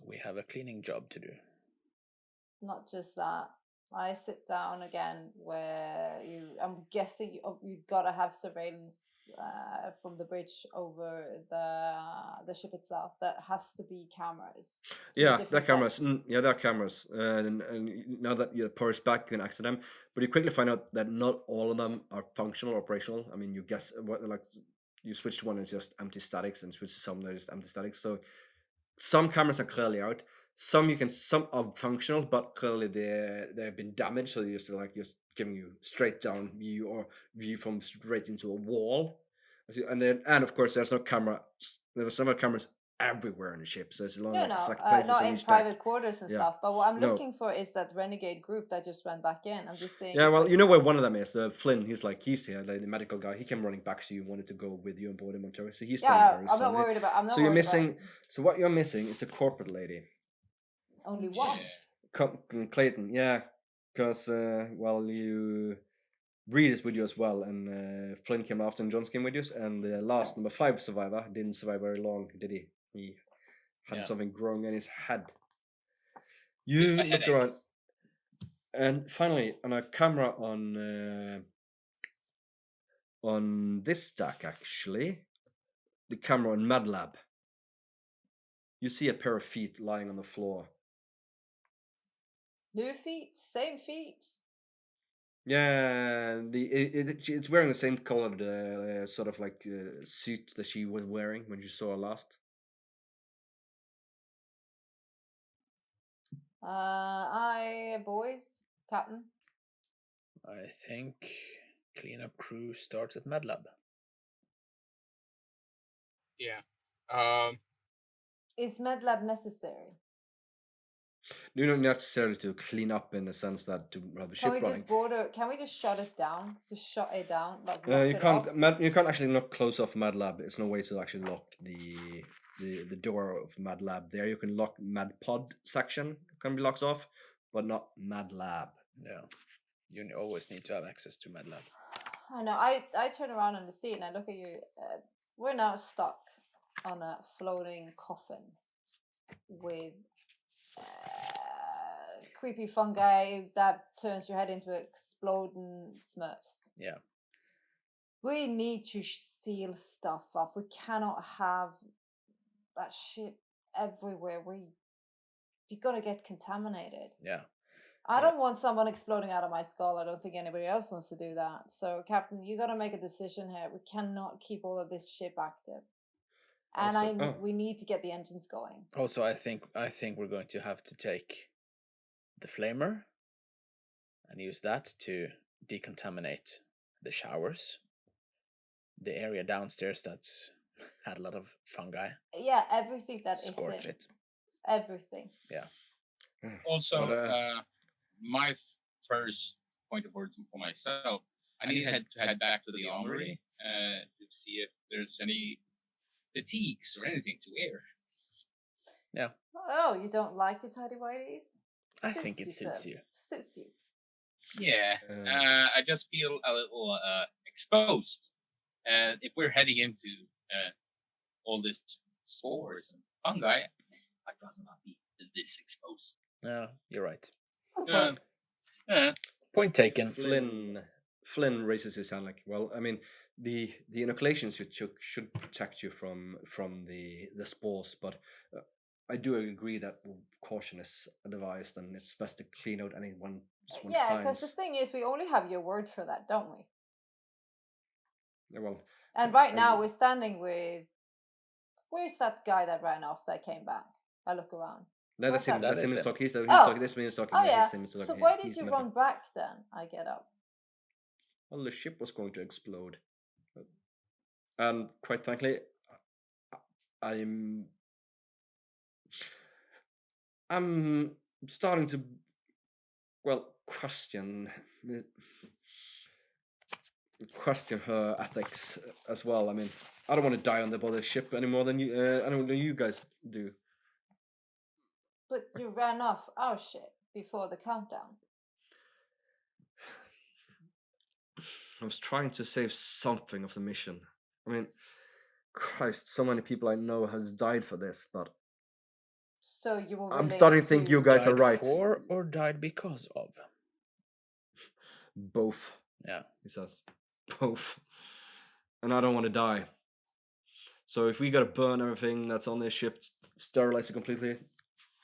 We have a cleaning job to do. Not just that. I sit down again where I'm guessing you gotta have surveillance from the bridge over the ship itself. That has to be cameras. Yeah, different there are cameras. types. Yeah, there are cameras. And now that your power is back, you can access them. But you quickly find out that not all of them are functional or operational. I mean, you guess you switch to one that's just empty statics, and switch to some that are just empty statics. So some cameras are clearly out. Some are functional, but clearly they've been damaged. So they're just giving you straight down view or view from straight into a wall. And of course there's no camera. There's some cameras everywhere in the ship. So it's only places not on in each private deck. quarters and Yeah. stuff. But what I'm No. looking for is that renegade group that just ran back in. I'm just saying. Yeah, well, you know where one of them is. Flynn. He's here, the medical guy. He came running back, so you wanted to go with you on board in Montero. So he's standing Yeah, there. He's I'm not standing there. worried about. I'm not. So you're worried about missing. So what you're missing is the corporate lady, only one. Clayton. Yeah, because Reed is with you as well, and Flynn came after, and Johns came with you, and the last number 5 survivor didn't survive very long, did he? He had something growing in his head. You look around, and finally, on a camera on this deck, actually, the camera on MedLab, You see a pair of feet lying on the floor. New feet, same feet. Yeah, it's wearing the same colored sort of like suit that she was wearing when you saw her last. Boys, Captain. I think cleanup crew starts at MedLab. Yeah. Is MedLab necessary? You don't necessarily to clean up in the sense that to have the Can we ship running. Can we just shut it down? Just shut it down, like You lock it off? can't. You can't actually not close off MadLab. It's no way to actually lock the door of MadLab. There, you can lock MadPod section can be locked off, but not MadLab. Yeah, you always need to have access to MedLab. I know. I turn around on the seat and I look at you. We're now stuck on a floating coffin with creepy fungi that turns your head into exploding smurfs. Yeah. We need to seal stuff off. We cannot have that shit everywhere. You're gonna get contaminated. Yeah. I don't want someone exploding out of my skull. I don't think anybody else wants to do that. So, Captain, you gotta make a decision here. We cannot keep all of this ship active. And Also- we need to get the engines going. Also, I think we're going to have to take the flamer and use that to decontaminate the showers, the area downstairs that had a lot of fungi. Yeah, everything that is Scorch in. it. Everything. Yeah. Also, But, my first point of order for myself, I need to head back to the armory to see if there's any fatigues or anything to wear. Yeah. Oh, you don't like your tidy whities? I think it suits sir. you. Suits you. Yeah, I just feel a little exposed. And if we're heading into all this spores and fungi, I'd rather not be this exposed. Yeah, you're right. Uh, Point taken. Flynn raises his hand like, well, I mean, the inoculations you took should protect you from the spores, but I do agree that caution is advised, and it's best to clean out anyone. Yeah, because the thing is, we only have your word for that, don't we? Yeah, well, And right now we're standing with. Where's that guy that ran off that came back? I look around. no, that's him. That That's him is in him. stock. He's Oh. talking. This man is talking. Oh Yeah, yeah. he's him is So talking. why He's did you the run medical. back then? I get up. Well, the ship was going to explode, and quite frankly, I'm starting to, well, question her ethics as well. I mean, I don't want to die on the bother ship any more than you. I don't know you guys do. But you ran off our ship before the countdown. I was trying to save something of the mission. I mean, Christ, so many people I know has died for this, but So you were. I'm starting to willing think you guys are Died right. for or died because of? Both, Yeah. he says. Both. And I don't want to die. So if we gotta burn everything that's on this ship, sterilize it completely,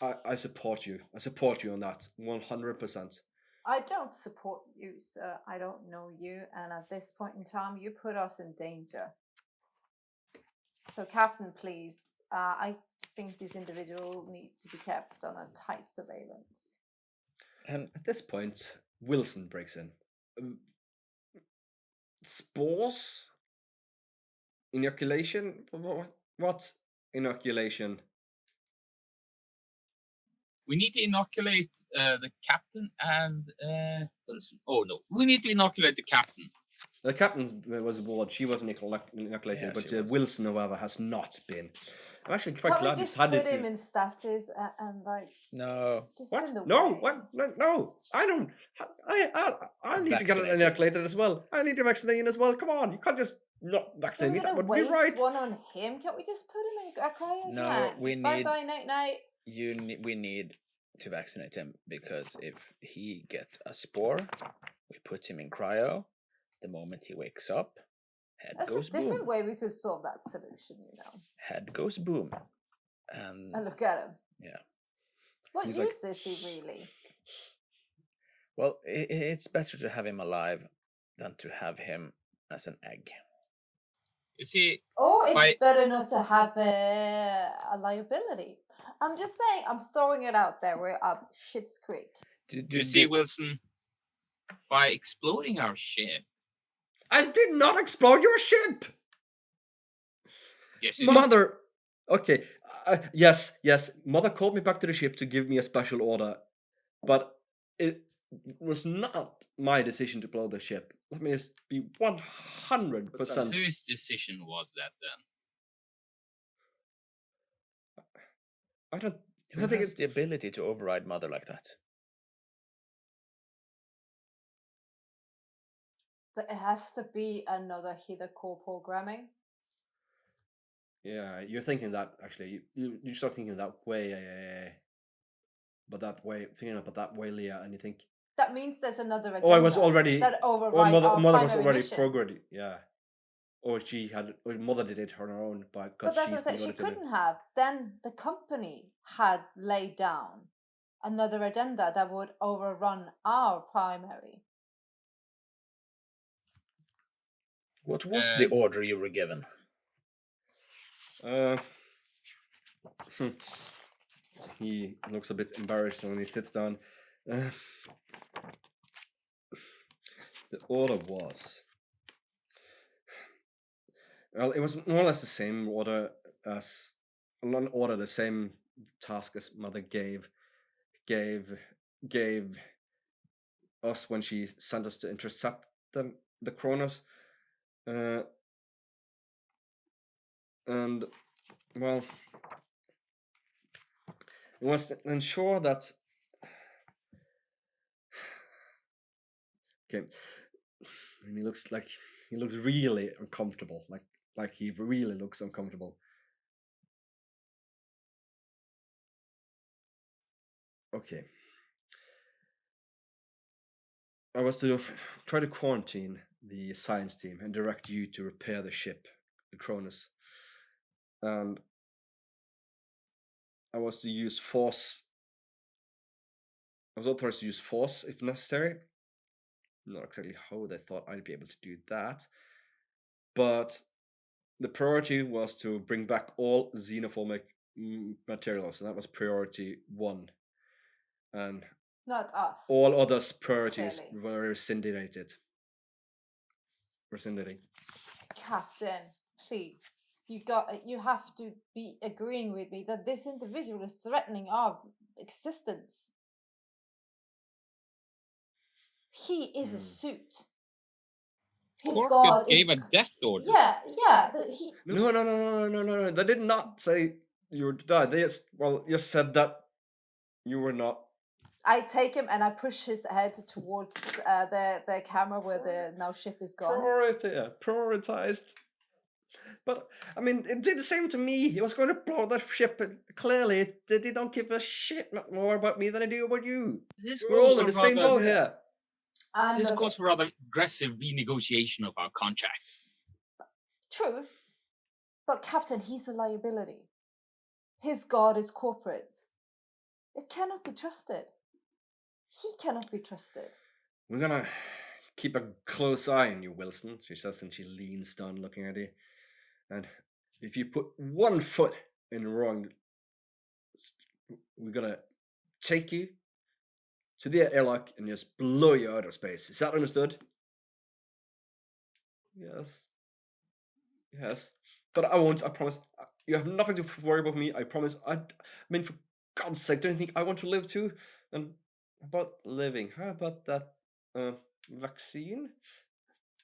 I support you. I support you on that, 100%. I don't support you, sir. I don't know you, and at this point in time, you put us in danger. So, Captain, please, I think this individual needs to be kept on a tight surveillance. And At this point, Wilson breaks in. Spores? Inoculation? What inoculation? we need to inoculate the captain and Wilson. Oh no, we need to inoculate the captain. The captain was aboard. She wasn't inoculated, Yeah, but she was. Wilson, however, has not been. I'm actually quite Can't glad we he's just had put this. him in stasis and like no. just What? in the No, way? what? No, I don't. I need to get Vaccinate him. inoculated as well. I need to vaccinate him as well. Come on, you can't just not So vaccinate we're me. That gonna would be waste right. one on him. Can't we just put him in a cryo No, tank? we Bye need- bye, night night. We need to vaccinate him, because if he gets a spore, we put him in cryo. The moment he wakes up, head That's a goes different boom. way we could solve that solution, you know. Head goes boom. And I look at him. yeah. What He's use like, is he really? Well, it's better to have him alive than to have him as an egg. You see, Or it's By- better not to have a liability. I'm just saying, I'm throwing it out there. We're up Shit's Creek. you see, Wilson, by exploding our ship, I did not explode your ship! yes, you did. Mother! Okay, yes, Mother called me back to the ship to give me a special order, but it was not my decision to blow the ship. Let me just be 100%. Whose decision was that then? I don't Who think has it's... the ability to override Mother like that? It has to be another hither core programming. Yeah, you're thinking that, actually. You start thinking that way, thinking about that way, Leah, and you think, That means there's another agenda. oh, I was already... that Or overrides our Mother was primary already mission. programmed, yeah. Or Mother did it on her own, because But that's she's what I'm been saying. She going to... couldn't have. Then the company had laid down another agenda that would overrun our primary. What was the order you were given? He looks a bit embarrassed when he sits down. The order was... Well, it was more or less the same order as... Not order, the same task as Mother gave us when she sent us to intercept the Cronus. And, well... It was to ensure that... Okay. And he looks really uncomfortable. Like he really looks uncomfortable. Okay. I was to try to quarantine the science team and direct you to repair the ship, the Cronus. And I was to use force. I was authorized to use force if necessary. Not exactly how they thought I'd be able to do that. But the priority was to bring back all xenophobic materials, and that was priority 1. And Not us. all others' priorities Clearly. were rescinded. Captain, please. You have to be agreeing with me that this individual is threatening our existence. He is a suit. His Cork god gave is... a death order. Yeah. He... No. They did not say you were to die. They just said that you were not. I take him and I push his head towards the camera where the now ship is gone. Prioritized. But I mean, it did the same to me. He was going to blow the ship. Clearly, they don't give a shit more about me than they do about you. We're all in the same boat here. This calls for rather aggressive renegotiation of our contract. True. But Captain, he's a liability. His god is corporate. It cannot be trusted. He cannot be trusted. We're gonna keep a close eye on you, Wilson, she says, and she leans down looking at you. And if you put one foot in the wrong, we're gonna take you to the airlock and just blow you out of space. Is that understood? Yes. But I won't, I promise. You have nothing to worry about me, I promise. I mean, for God's sake, don't you think I want to live too? And about living, how about that vaccine?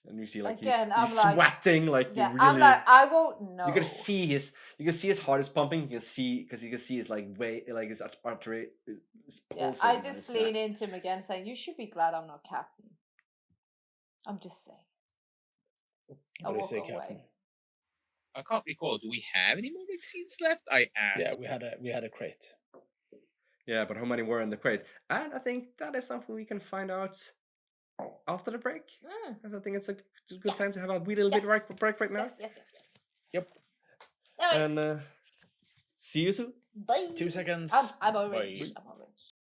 And you see, like, Again, he's I'm sweating, like, yeah, really. I'm like, I won't know. You can see his heart is pumping. You can see his like way, like his artery is pulsing. I just lean into him again, saying, "You should be glad I'm not captain." I'm just saying. What do you say, Captain? I can't recall. Do we have any more vaccines left? I asked. Yeah, we had a crate. Yeah, but how many were in the crate? And I think that is something we can find out after the break. Because I think it's a good time to have a wee little bit break right now. Yes. Yep. All right. And See you soon. Bye. 2 seconds. I'm Bye. orange. I'm orange.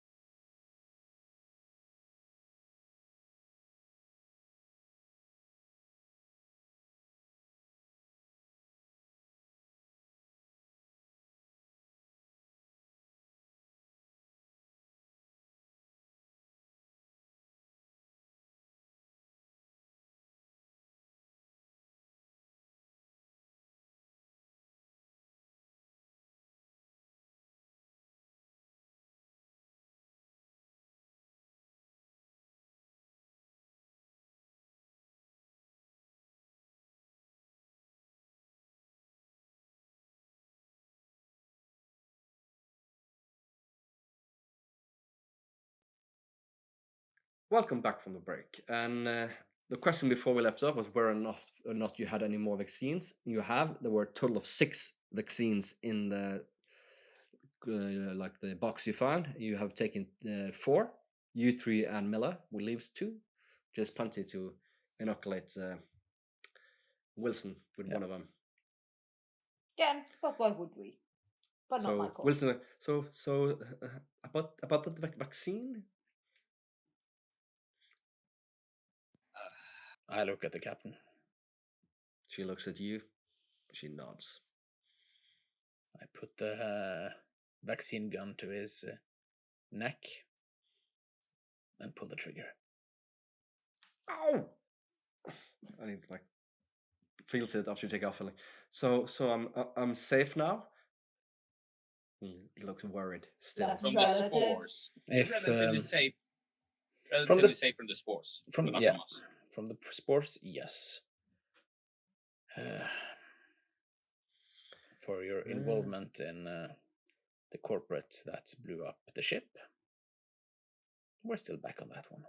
Welcome back from the break. And the question before we left off was whether or not you had any more vaccines. You have. There were a total of 6 vaccines in the like the box you found. You have taken 4. You 3 and Miller. We leaves 2. Just plenty to inoculate Wilson with one of them. Yeah, but why would we? But not my So call. Wilson. So about the vaccine. I look at the captain. She looks at you. She nods. I put the vaccine gun to his neck and pull the trigger. Ow! And he like feels it after you take off. And like, so I'm safe now. He looks worried still. That's From relative. the spores. If Relatively safe. from Relatively the safe from the spores. from but not yeah from us. from the spores, yes. For your involvement in the corporate that blew up the ship, we're still back on that one.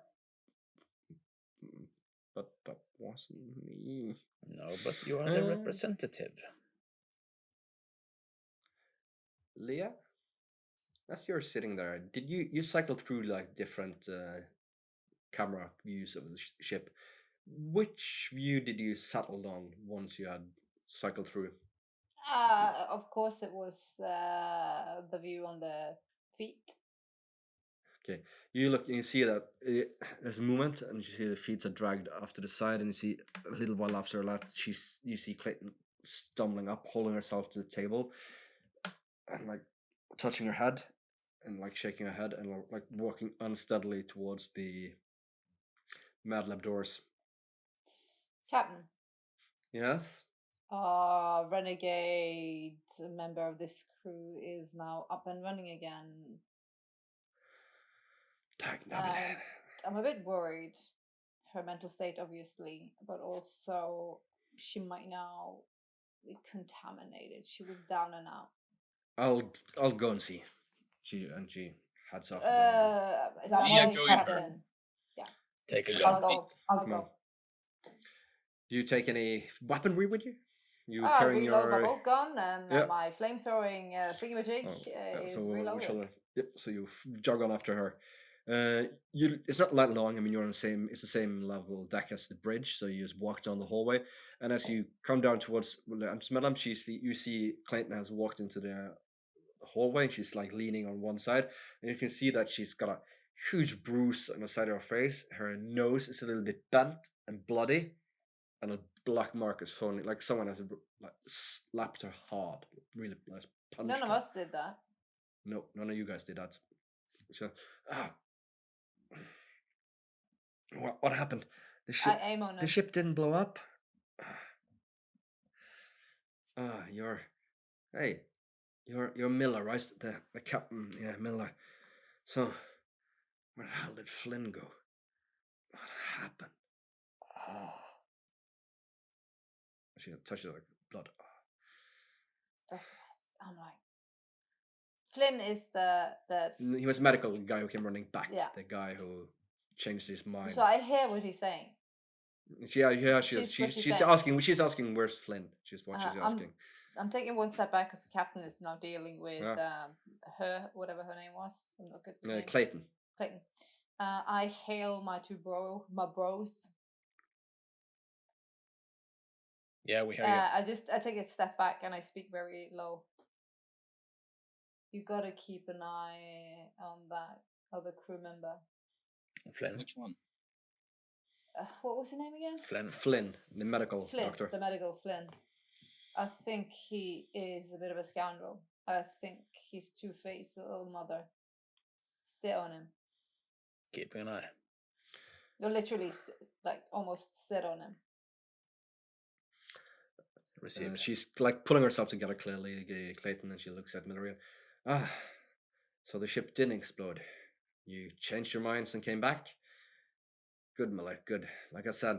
But that wasn't me. No, but you are the representative. Leah, as you're sitting there, did you cycle through like different camera views of the ship? Which view did you settle on once you had cycled through? Of course, it was the view on the feet. Okay, you look and you see that there's a movement, and you see the feet are dragged off to the side, and you see a little while after that, you see Clayton stumbling up, holding herself to the table, and like touching her head, and like shaking her head, and like walking unsteadily towards the Mad Lab doors. Captain, Yes. renegade member of this crew is now up and running again. Dag-nabbit. I'm a bit worried. Her mental state, obviously, but also she might now be contaminated. She was down and out. I'll go and see. She heads off. Is that Leah right, joined her. Captain? Take a I'll gun. go. I'll Come on. go. Do you take any weaponry with you? You I'll carrying reload my your bolt gun and Yeah. my flame-throwing thingamajig is so we reloaded. shall, so you jog on after her. It's not that long. I mean, you're on the same. It's the same level deck as the bridge, so you just walk down the hallway. And as you come down towards Madam, you see Clayton has walked into the hallway. She's like leaning on one side, and you can see that she's got a huge bruise on the side of her face. Her nose is a little bit bent and bloody, and a black mark is found. Like someone has like slapped her hard, really like, punched None of her. us did that. No, none of you guys did that. So, what happened? The ship. I aim on The it. ship didn't blow up. You're Miller, right? The captain, yeah, Miller. So, where the hell did Flynn go? What happened? Oh. She touches her blood. That's the best. I'm like, Flynn is the He was a medical guy who came running back. Yeah. The guy who changed his mind. So I hear what he's saying. Yeah. She's She's saying. asking. She's asking where's Flynn. She's what she's I'm- asking. I'm taking one step back because the captain is now dealing with Yeah. her, whatever her name was. I'm not good with names. Clayton. Clayton. I hail my my bros. Yeah, we hear you. I take a step back and I speak very low. You gotta keep an eye on that other crew member. Flynn. Which one? What was his name again? Flynn. Flynn, the medical Flynn, doctor. the medical Flynn. I think he is a bit of a scoundrel. I think he's two-faced little mother. Sit on him. Keeping an eye. You literally like almost sit on him. Received. She's like pulling herself together clearly, Clayton, and she looks at Miller. So the ship didn't explode. You changed your minds and came back? Good, Miller, good. Like I said,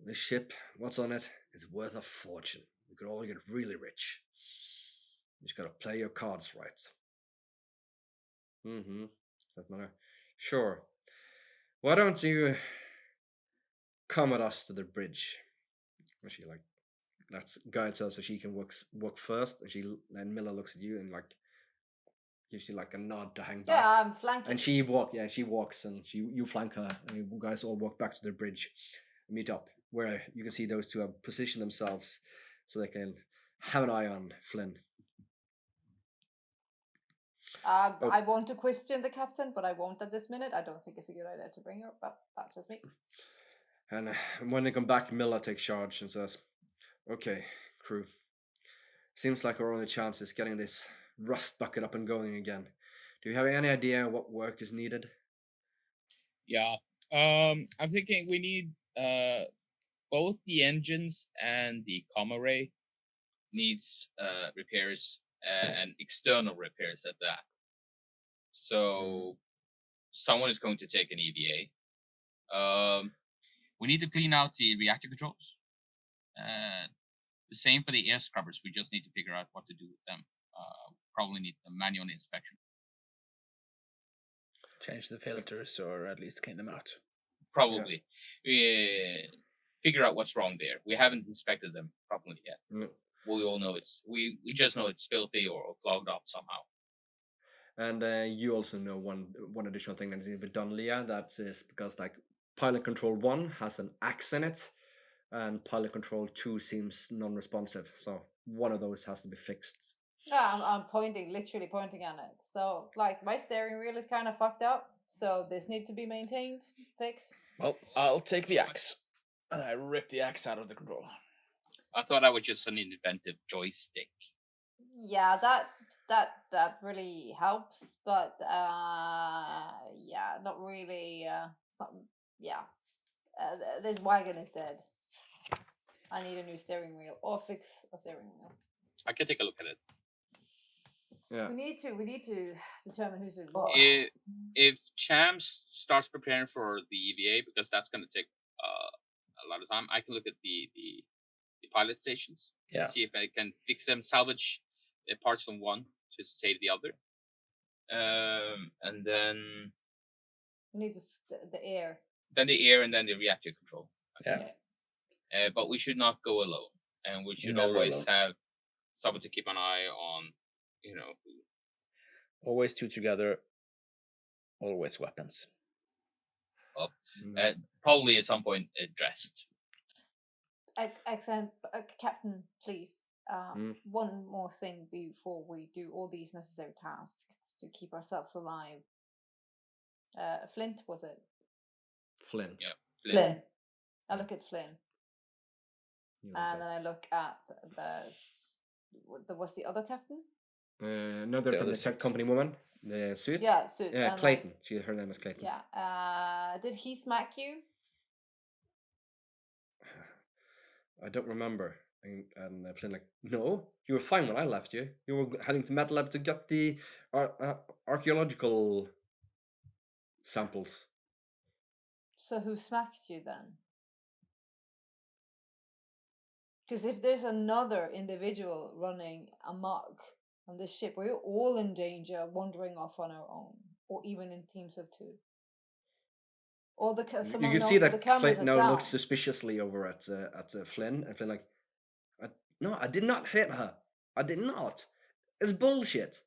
this ship, what's on it, is worth a fortune. We could all get really rich. You just gotta play your cards right. Said Miller. Sure. Why don't you come with us to the bridge? And she like guides her so she can walk first, and Miller looks at you and like gives you like a nod to hang back. Yeah, I'm flanking. And she walks and you flank her, and you guys all walk back to the bridge, meet up where you can see those two have positioned themselves so they can have an eye on Flynn. I want to question the captain, but I won't at this minute. I don't think it's a good idea to bring her, but that's just me. And when they come back, Miller takes charge and says, "Okay, crew. Seems like our only chance is getting this rust bucket up and going again. Do you have any idea what work is needed?" Yeah. I'm thinking we need both the engines and the comm array needs repairs and external repairs at that. So someone is going to take an EVA. We need to clean out the reactor controls. The same for the air scrubbers. We just need to figure out what to do with them. Probably need a manual inspection. Change the filters or at least clean them out. Probably. Figure out what's wrong there. We haven't inspected them properly yet. No. We all know we just know it's filthy or clogged up somehow. And you also know one additional thing that needs to be done, Leah. That is because like pilot control 1 has an axe in it, and pilot control 2 seems non-responsive. So one of those has to be fixed. Yeah, I'm literally pointing at it. So, like, my steering wheel is kind of fucked up. So this needs to be maintained, fixed. Well, I'll take the axe. And I rip the axe out of the control. I thought I was just an inventive joystick. Yeah, that really helps, but yeah, not really. It's not. Yeah, this wagon is dead. I need a new steering wheel or fix a steering wheel. I can take a look at it. Yeah. We need to determine who's in. If Cham starts preparing for the EVA, because that's going to take a lot of time, I can look at the pilot stations. Yeah. See if I can fix them, salvage parts from one to save the other. And then We need the air. Then the air and then the reactor control. Yeah. But we should not go alone, and we should Never always alone. have someone to keep an eye on. You know, Always two together. Always weapons. probably at some point dressed. Excellent, Captain. Please, one more thing before we do all these necessary tasks to keep ourselves alive. Flint, was it? Flynn. Yeah, Flynn. I look at Flynn, You know, and then I look at what's the other captain? another The from other the suit. company woman, the suit. Yeah, suit. Yeah, and Clayton. Her name is Clayton. Yeah. Did he smack you? I don't remember. And Flynn like, no, you were fine when I left you. You were heading to Med Lab to get the archaeological samples. So who smacked you then? Because if there's another individual running amok on this ship, we're all in danger, wandering off on our own, or even in teams of 2. Or You can see that Clayton now looks suspiciously over at Flynn, and Flynn like, no, I did not hit her. I did not. It's bullshit.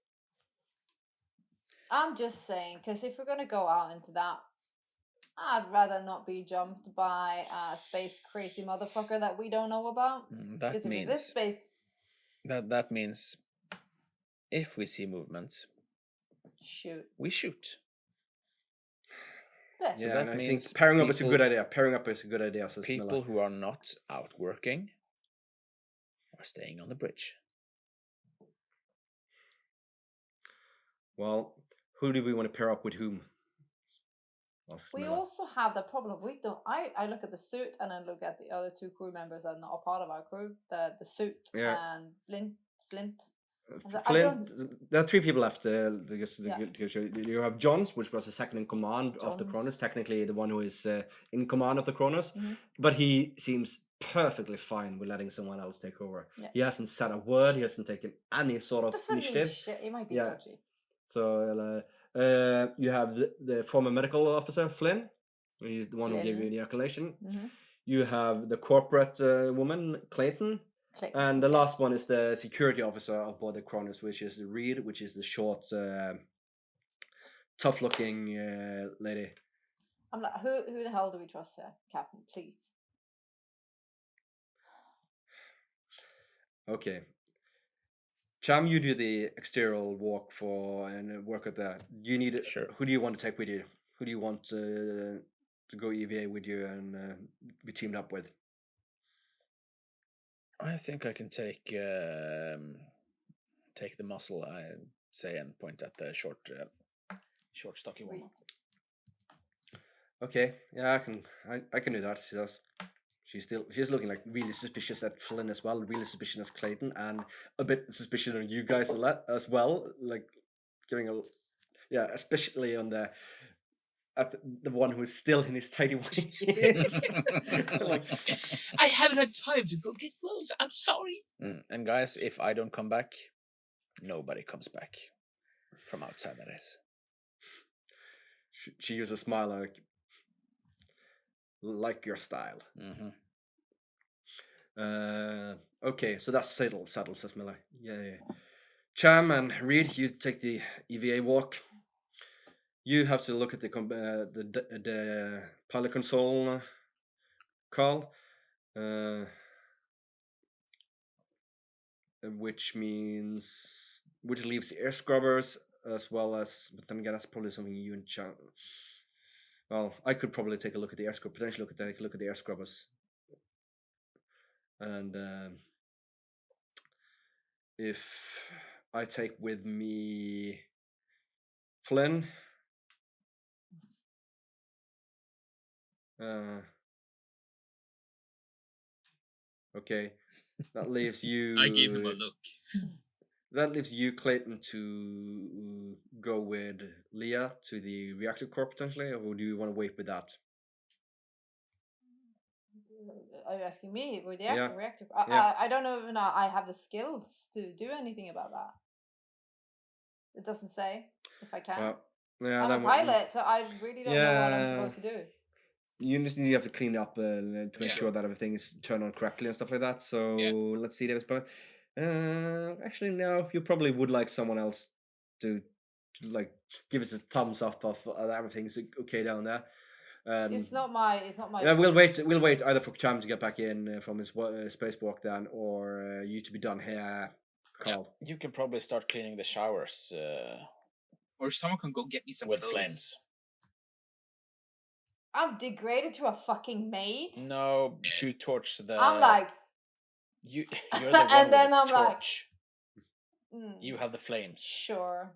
I'm just saying, because if we're gonna go out into that, I'd rather not be jumped by a space crazy motherfucker that we don't know about. That Because if means it's this space, that means if we see movement, Shoot. we shoot. Yeah. So Yeah, that and I think means pairing up is a people- good idea. Pairing up is a good idea, says People Miller. who are not out working are staying on the bridge. Well, who do we want to pair up with whom? Asks We Miller. also have the problem. We don't. I look at the suit and then look at the other two crew members that are not a part of our crew. The suit Yeah. and Flint. I Flint, there are three people left. Yeah. You have Johns, which was the second in command of the Johns. Cronus, technically the one who is in command of the Cronus, Mhm. but he seems perfectly fine with letting someone else take over. Yeah. He hasn't said a word, he hasn't taken any sort of Doesn't mean initiative. shit. It might be Yeah. dodgy. So you have the former medical officer, Flynn. He's the one who gave you Flynn. the accolation. Mhm. You have the corporate woman, Clayton. And the last one is the security officer of board the Cronus, which is Reed, which is the short, tough-looking lady. I'm like, who the hell do we trust here, Captain? Please. Okay. Cham, you do the exterior walk and work at that. You need. Sure. Who do you want to take with you? Who do you want to go EVA with you and be teamed up with? I think I can take the muscle, I say, and point at the short, stocky woman. Okay, yeah, I can do that. She's looking like really suspicious at Flynn as well, really suspicious as Clayton, and a bit suspicious of you guys as well. Like giving especially on the one who's still in his tidy ways. Like, I haven't had time to go get clothes. I'm sorry. And guys, if I don't come back, nobody comes back from outside. That is. She uses a smile like your style. Mm-hmm. Okay, so that's settled, says Miller. Yeah. Cham and Reed, you take the EVA walk. You have to look at the pilot console, Carl, which leaves the air scrubbers as well as. But then again, that's probably something you and Cham. Well, I could probably take a look at the air scrubber. Potentially take a look at the air scrubbers. And if I take with me Flynn, okay, that leaves you. I gave him a look. That leaves you, Clayton, to go with Leah to the reactor core potentially, or do you want to wait with that? Are you asking me? With the Yeah. reactor? Yeah. I don't know if I have the skills to do anything about that. It doesn't say if I can. Yeah, I'm a pilot, so I really don't know what I'm Yeah. supposed to do. You just have to clean up to make Yeah. sure that everything is turned on correctly and stuff like that. So Yeah. let's see, Davis. But actually, no, you probably would like someone else to like give us a thumbs up of everything's okay down there. It's not my. Yeah, we'll wait. We'll wait either for Cham to get back in from his spacewalk then, or you to be done here, Carl. You can probably start cleaning the showers Or someone can go get me some with clothes. flames. I'm degraded to a fucking maid. No, to torch the. I'm like. You're the one And with then the I'm like, torch. You have the flames. Sure.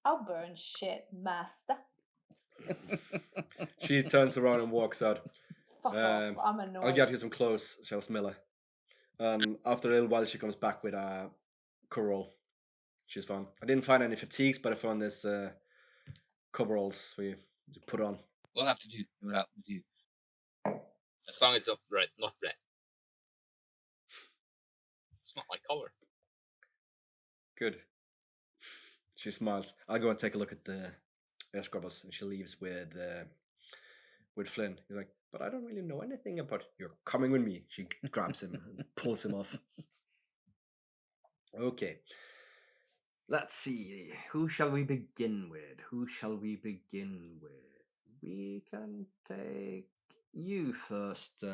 I'll burn shit, master. She turns around and walks out. Fuck off. I'm annoyed. I'll get you some clothes, tells Miller. After a little while, she comes back with a coverall. She's fine. I didn't find any fatigues, but I found this coveralls for you to put on. We'll have to do. We'll have to do. As long as it's not red. It's not my color. Good. She smiles. I'll go and take a look at the air scrubbers, and she leaves with Flynn. He's like, but I don't really know anything about. You're coming with me. She grabs him and pulls him off. Okay. Let's see. Who shall we begin with? We can take you first.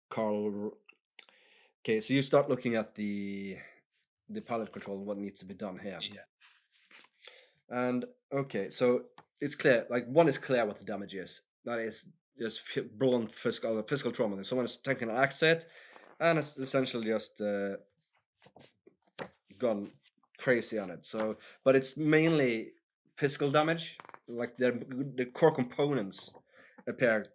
Carl. Okay, so you start looking at the pilot control and what needs to be done here. Yeah. And okay, so it's clear. Like one is clear what the damage is. That is just blunt physical trauma. Someone's taken an axe hit, and it's essentially just gone crazy on it. So, but it's mainly physical damage. Like the core components appear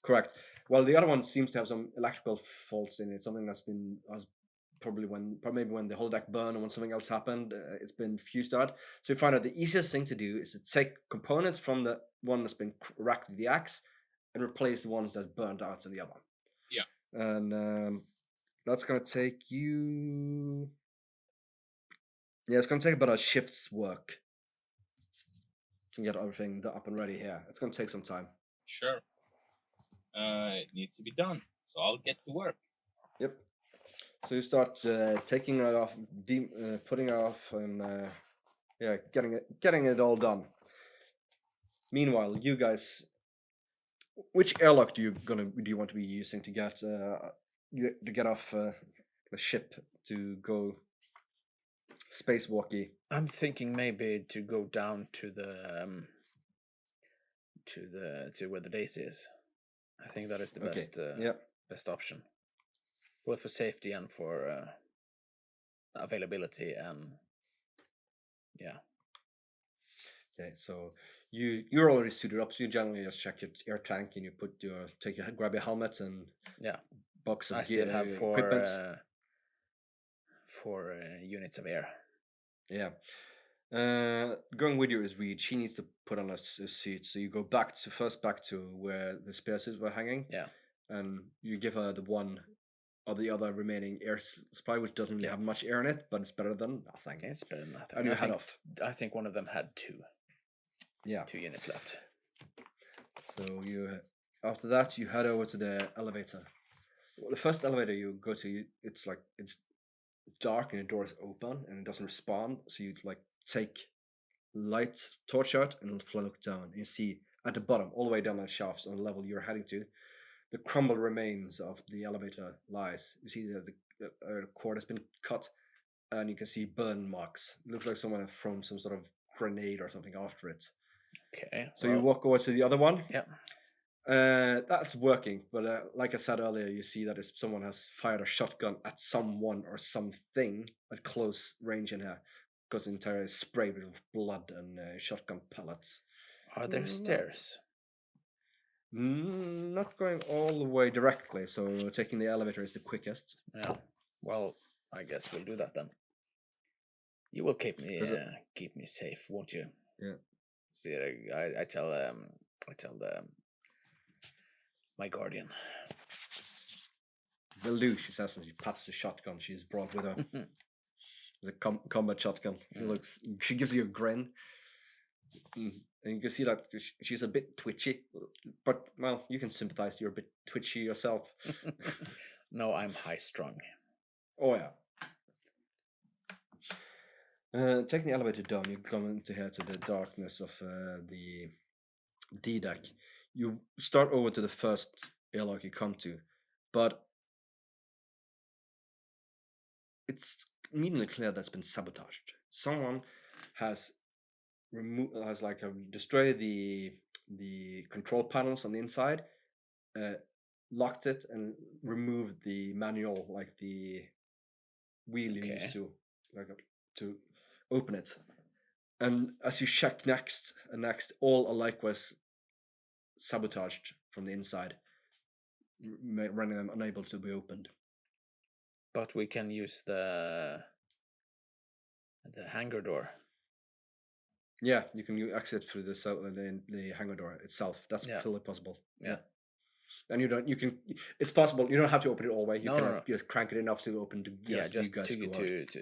correct. While the other one seems to have some electrical faults in it. Something that's been probably maybe when the holodeck burned or when something else happened, it's been fused out. So you find out the easiest thing to do is to take components from the one that's been racked with the axe and replace the ones that's burned out in the other. Yeah. And that's gonna take you. Yeah, it's gonna take about a shift's work to get everything up and ready here. It's gonna take some time. Sure. It needs to be done, so I'll get to work. Yep. So you start taking it off, putting it off, and getting it all done. Meanwhile, you guys, which airlock do you want to be using to get off the ship to go spacewalky? I'm thinking maybe to go down to where the Daisy is. I think that is the best option, both for safety and for availability. And yeah. Okay, so you're already suited up, so you generally just check your air tank and you grab your helmet and box of I still have equipment. four units of air. Yeah. Going with you is Reed. She needs to put on a suit, so you go back to where the spaces were hanging. Yeah. And you give her the one or the other remaining air supply, which doesn't really have much air in it, but it's better than nothing. It's better than nothing. And you head off. I think one of them had two. Yeah. 2 units left. So after that you head over to the elevator. Well, the first elevator you go to, it's dark and the door is open and it doesn't respond. So you take light torch out and look down. And you see at the bottom, all the way down that shaft on the level you're heading to, the crumbled remains of the elevator lies. You see the cord has been cut, and you can see burn marks. It looks like someone had thrown some sort of grenade or something after it. Okay. So you walk over to the other one. Yeah. That's working, but like I said earlier, you see that someone has fired a shotgun at someone or something at close range in here, because the entire is sprayed with blood and shotgun pellets. Are there stairs? Not going all the way directly, so taking the elevator is the quickest. Yeah. Well, I guess we'll do that then. You will keep me safe, won't you? Yeah. See, I tell my guardian. Will do, she says, and she pats the shotgun she's brought with her. It's a combat shotgun. She gives you a grin. And you can see that she's a bit twitchy. But, well, you can sympathize. You're a bit twitchy yourself. No, I'm high-strung. Oh, yeah. Taking the elevator down, you come into here to the darkness of the D deck. You start over to the first airlock you come to, but it's immediately clear that's been sabotaged. Someone has destroyed the control panels on the inside, locked it, and removed the manual, like the wheel you used to open it. And as you check next, all alike was sabotaged from the inside, running them unable to be opened. But we can use the hangar door. Yeah, you can exit through the hangar door itself. That's fully possible. Yeah. And it's possible. You don't have to open it all the way. You can No. just crank it enough to open Just you guys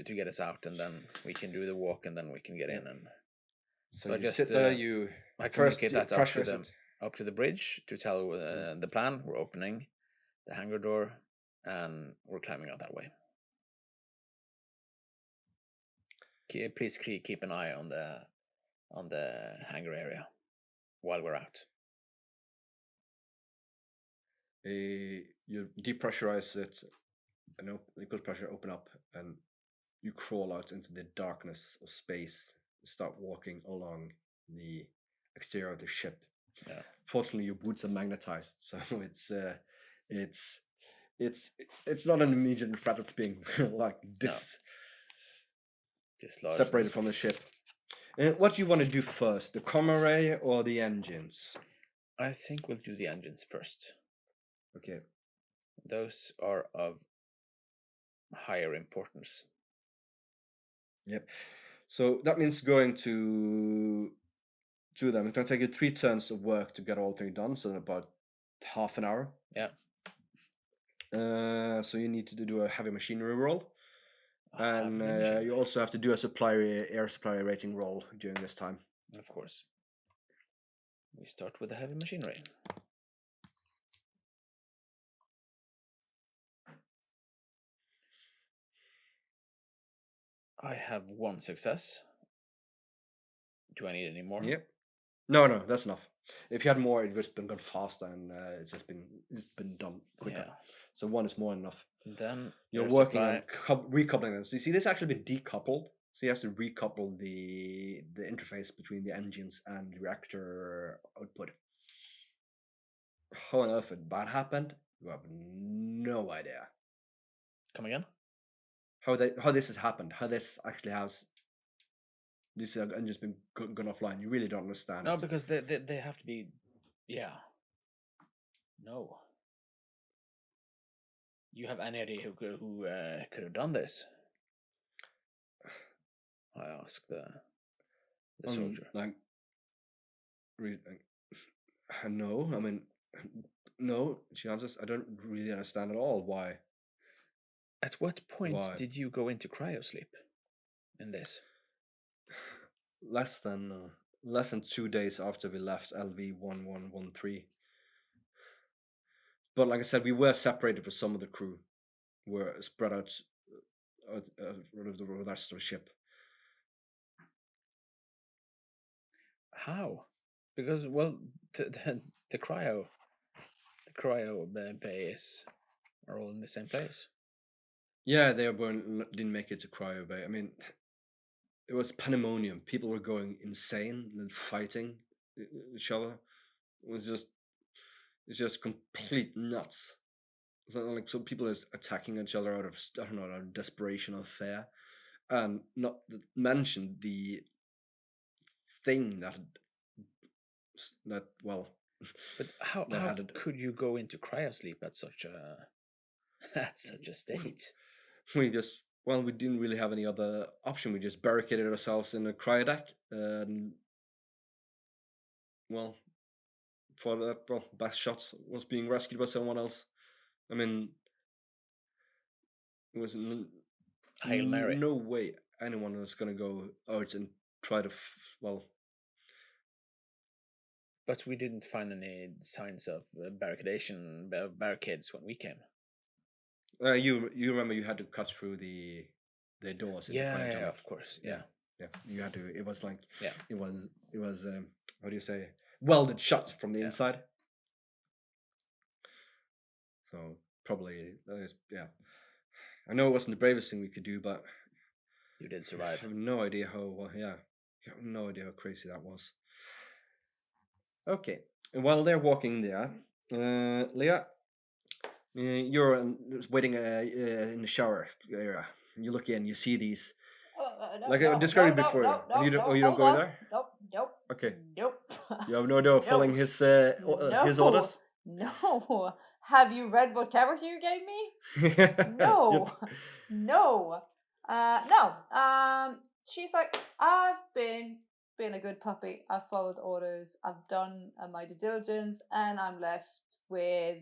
to get us out, and then we can do the walk, and then we can get in. And so I you just sit there. I first communicate that up to the bridge to tell the plan. We're opening the hangar door, and we're climbing out that way. Please keep an eye on the hangar area while we're out. You depressurize it an equal pressure open up, and you crawl out into the darkness of space and start walking along the exterior of the ship. Yeah. Fortunately, your boots are magnetized, so it's not an immediate threat of being like Dislodged separated and from the stuff. ship. What do you want to do first, the comm array or the engines? I think we'll do the engines first. Okay. Those are of higher importance. Yep. So that means going to them. It's going to take you 3 turns of work to get all 3 done, so in about half an hour. Yeah. So you need to do a heavy machinery roll. And Heavy machinery. you also have to do a air supply rating roll during this time. Of course. We start with the heavy machinery. I have 1 success. Do I need any more? Yep. No, that's enough. If you had more, it would have been gone faster, and it's been done quicker. Yeah. So 1 is more than enough. Then You're air working supply. on recoupling them. So you see, this actually been decoupled. So you have to recouple the interface between the engines and the reactor output. How on earth that happened? You have no idea. Come again? How this has happened? How this actually has these engines been gone offline? You really don't understand No, it. because they have to be. Yeah. No. You have any idea who could have done this? I asked the soldier. No, I mean, no. She answers, I don't really understand at all why. At what point Why? did you go into cryosleep in this? Less than 2 days after we left LV-1113. But like I said, we were separated with some of the crew. We're spread out of the rest of the ship. How? Because well, the cryo bays are all in the same place. Yeah, didn't make it to cryo bay. I mean, it was pandemonium. People were going insane and fighting each other. It's just complete nuts. So people are attacking each other out of, I don't know, out of desperation or fear, and not mention the thing that well. But how could you go into cryosleep at such a state? We didn't really have any other option. We just barricaded ourselves in a cryodeck, and for that, best shots was being rescued by someone else. I mean, it was Hail Mary. no way anyone was going to go out and try to But we didn't find any signs of barricades when we came. You remember you had to cut through the doors. In the Yeah, of course. Yeah. You had to. It was like it was how do you say, welded shut from the inside. So probably that is I know it wasn't the bravest thing we could do, but you did survive. I have no idea how. You have no idea how crazy that was. Okay, while they're walking there, Leah, you're waiting in the shower area. You look in, you see these. Like I described before, you don't go in there. Nope. Okay. Nope. You have no idea of following his orders. No. Have you read what character you gave me? No. No. No. She's like, I've been a good puppy. I've followed orders. I've done my due diligence, and I'm left with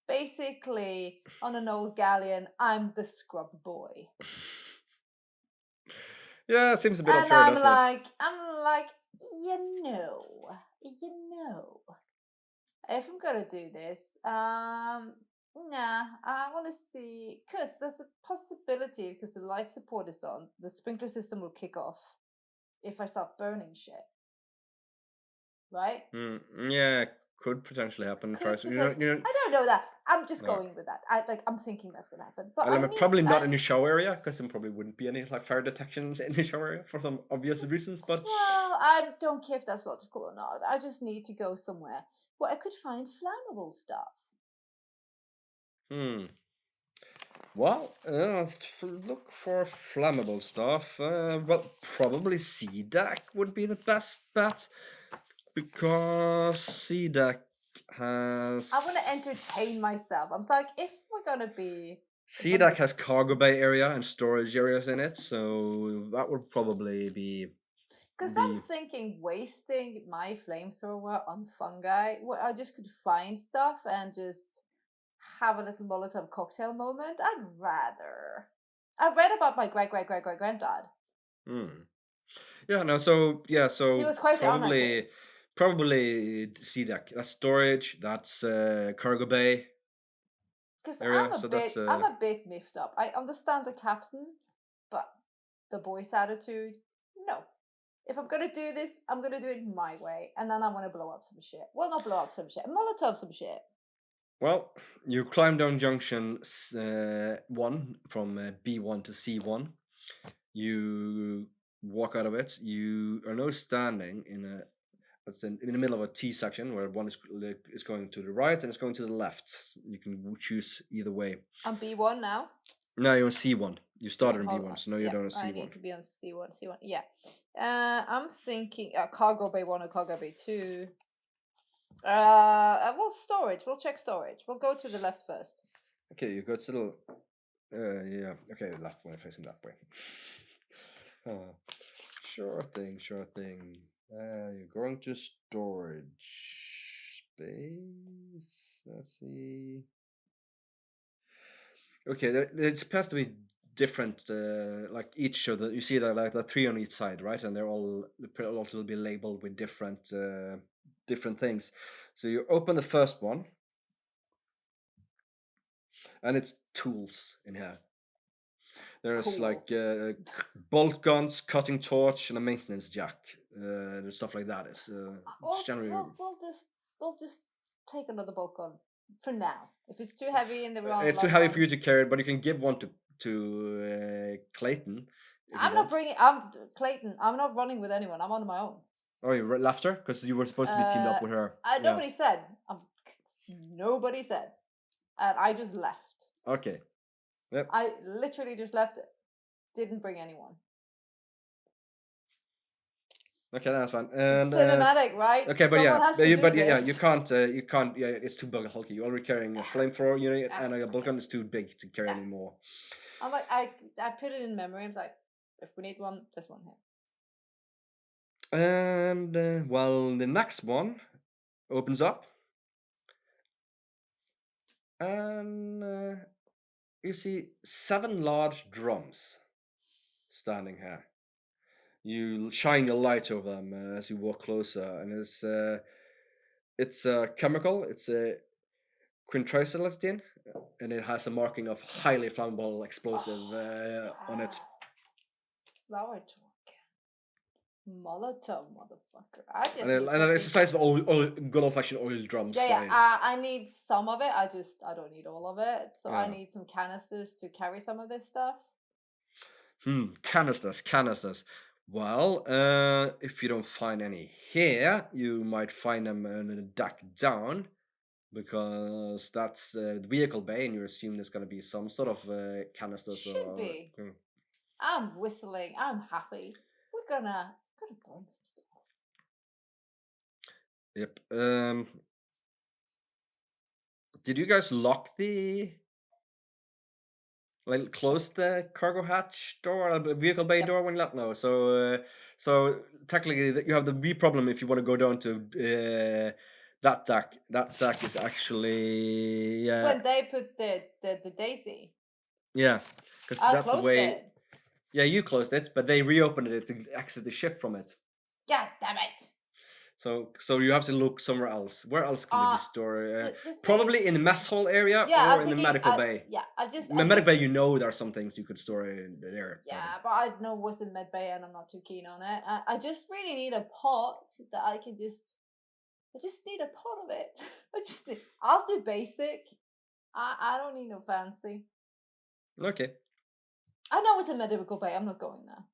basically on an old galleon. I'm the scrub boy. Yeah, it seems a bit and unfair, I'm doesn't it? I'm like, you know, if I'm gonna do this, I want to see, because there's a possibility, because the life support is on, the sprinkler system will kick off if I start burning shit, right? Yeah, could potentially happen. Could First, you know, I don't know that. I'm just No. going with that. I'm thinking that's gonna happen. But well, I I'm need, probably not I, in the show area because there probably wouldn't be any like fire detections in the show area for some obvious reasons. But well, I don't care if that's logical or not. I just need to go somewhere where I could find flammable stuff. Well, look for flammable stuff. Well, probably CDAC would be the best bet because CDAC has. I want to entertain myself. I'm like, if we're gonna be CDAC has cargo bay area and storage areas in it, so that would probably be. because I'm thinking wasting my flamethrower on fungi where I just could find stuff and just have a little Molotov cocktail moment. I'd rather. I've read about my great granddad. Yeah, no, so He was quite the probably anarchist. probably CDAC. That's storage. That's cargo bay. Because area, I'm a so bit, that's, I'm a bit miffed up. I understand the captain, but the boy's attitude, no. If I'm gonna do this, I'm gonna do it my way, and then I'm gonna blow up some shit. Well, not blow up some shit, Molotov some shit. Well, you climb down junction 1 from B1 to C1. You walk out of it. You are now standing in a. That's in the middle of a T section where one is going to the right and it's going to the left. You can choose either way. I'm B1 now. No, you're on C1. You started on Oh, B1, so now you're down on I need C1. to be on C1. Yeah. I'm thinking cargo bay 1 or cargo bay 2. Well, storage. We'll check storage. We'll go to the left first. Okay, you go to the. Yeah. Okay, left way, facing that way. Sure thing. You're going to storage space. Let's see. Okay, it's supposed to be different. Like each of the, you see that like the 3 on each side, right? And they're all will be labeled with different different things. So you open the first one, and it's tools in here. There's Cool. like bolt guns, cutting torch, and a maintenance jack. There's stuff like that. It's generally. We'll just take another bolt gun for now. If it's too heavy in the wrong. It's too heavy for you to carry it, but you can give one to Clayton. I'm Clayton. I'm not running with anyone. I'm on my own. Oh, you left her because you were supposed to be teamed up with her. Nobody said. Nobody said, and I just left. Okay. Yep. I literally just left it. Didn't bring anyone. Okay, that's fine. And cinematic, right? Okay, but you can't. Yeah, it's too bulky. You're already carrying a flamethrower unit, and a bolt gun is too big to carry anymore. I'm like, I put it in memory. I'm like, if we need one, there's one here. And well, the next one opens up, and you see 7 large drums standing here. You shine your light over them as you walk closer, and it's a chemical. It's a quintricylidine, and it has a marking of highly flammable explosive on it. Now we're talking. Molotov, motherfucker. And it's the size of good old-fashioned oil drum size. Yeah. I need some of it. I don't need all of it. So I need some canisters to carry some of this stuff. Canisters. Well, if you don't find any here, you might find them in the deck down, because that's the vehicle bay, and you assume there's going to be some sort of canisters. Should be. I'm whistling. I'm happy. We're gonna burn some stuff. Yep. Did you guys lock close the cargo hatch door or the vehicle bay door when you left? No. So technically, you have the V problem if you want to go down to that deck. That deck is actually when they put the Daisy. Yeah, because that's the way. It. Yeah, you closed it, but they reopened it to exit the ship from it. God damn it! So you have to look somewhere else. Where else can they be stored? Probably in the mess hall area or in the medical bay. Yeah, in the medical bay, you know there are some things you could store in there. Yeah, but I know what's in med bay, and I'm not too keen on it. I just really need a pot that I can just I just need a pot of it. I'll do basic. I don't need no fancy. Okay. I know it's a medical bay. I'm not going there.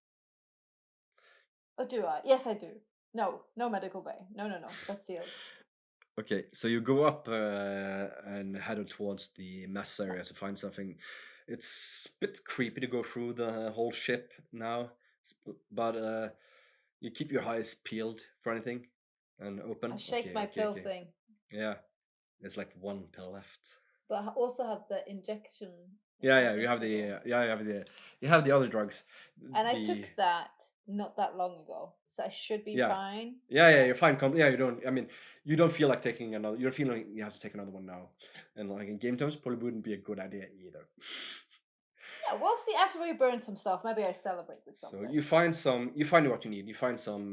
Or do I? Yes, I do. No medical bay. No. That's sealed. Okay, so you go up and head towards the mess area to find something. It's a bit creepy to go through the whole ship now, but you keep your eyes peeled for anything and open. I shake my pill thing. Yeah, there's like one pill left. But I also have the injection. Yeah, you have you have the other drugs. And I took that not that long ago, so I should be fine. Yeah, you're fine. You don't. I mean, you don't feel like taking another. You don't feel like you have to take another one now, and like in game terms, probably wouldn't be a good idea either. Yeah, we'll see after we burn some stuff. Maybe I celebrate with something. So you find some. You find what you need. You find some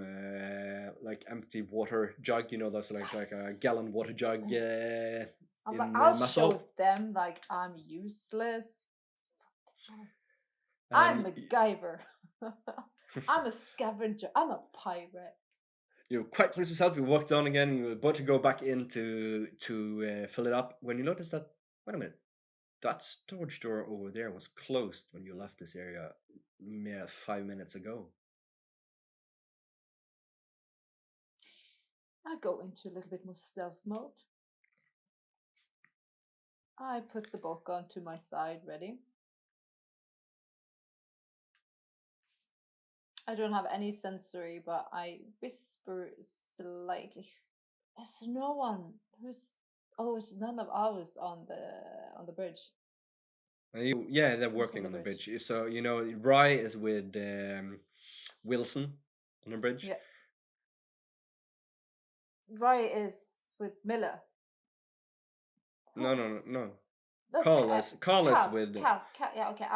like empty water jug. You know, those like a gallon water jug. I'm like, I'll show them like I'm useless. I'm MacGyver. I'm a scavenger. I'm a pirate. You're quite pleased with yourself. You walk down again. You're about to go back in to fill it up when you notice that. Wait a minute. That storage door over there was closed when you left this area mere 5 minutes ago. I go into a little bit more stealth mode. I put the book onto my side, ready. I don't have any sensory, but I whisper slightly. There's no one who's. Oh, it's none of ours on the bridge. They're working on the bridge. So you know, Rye is with Wilson on the bridge. Yeah. Rye is with Miller. No. Carl is with. Yeah, okay.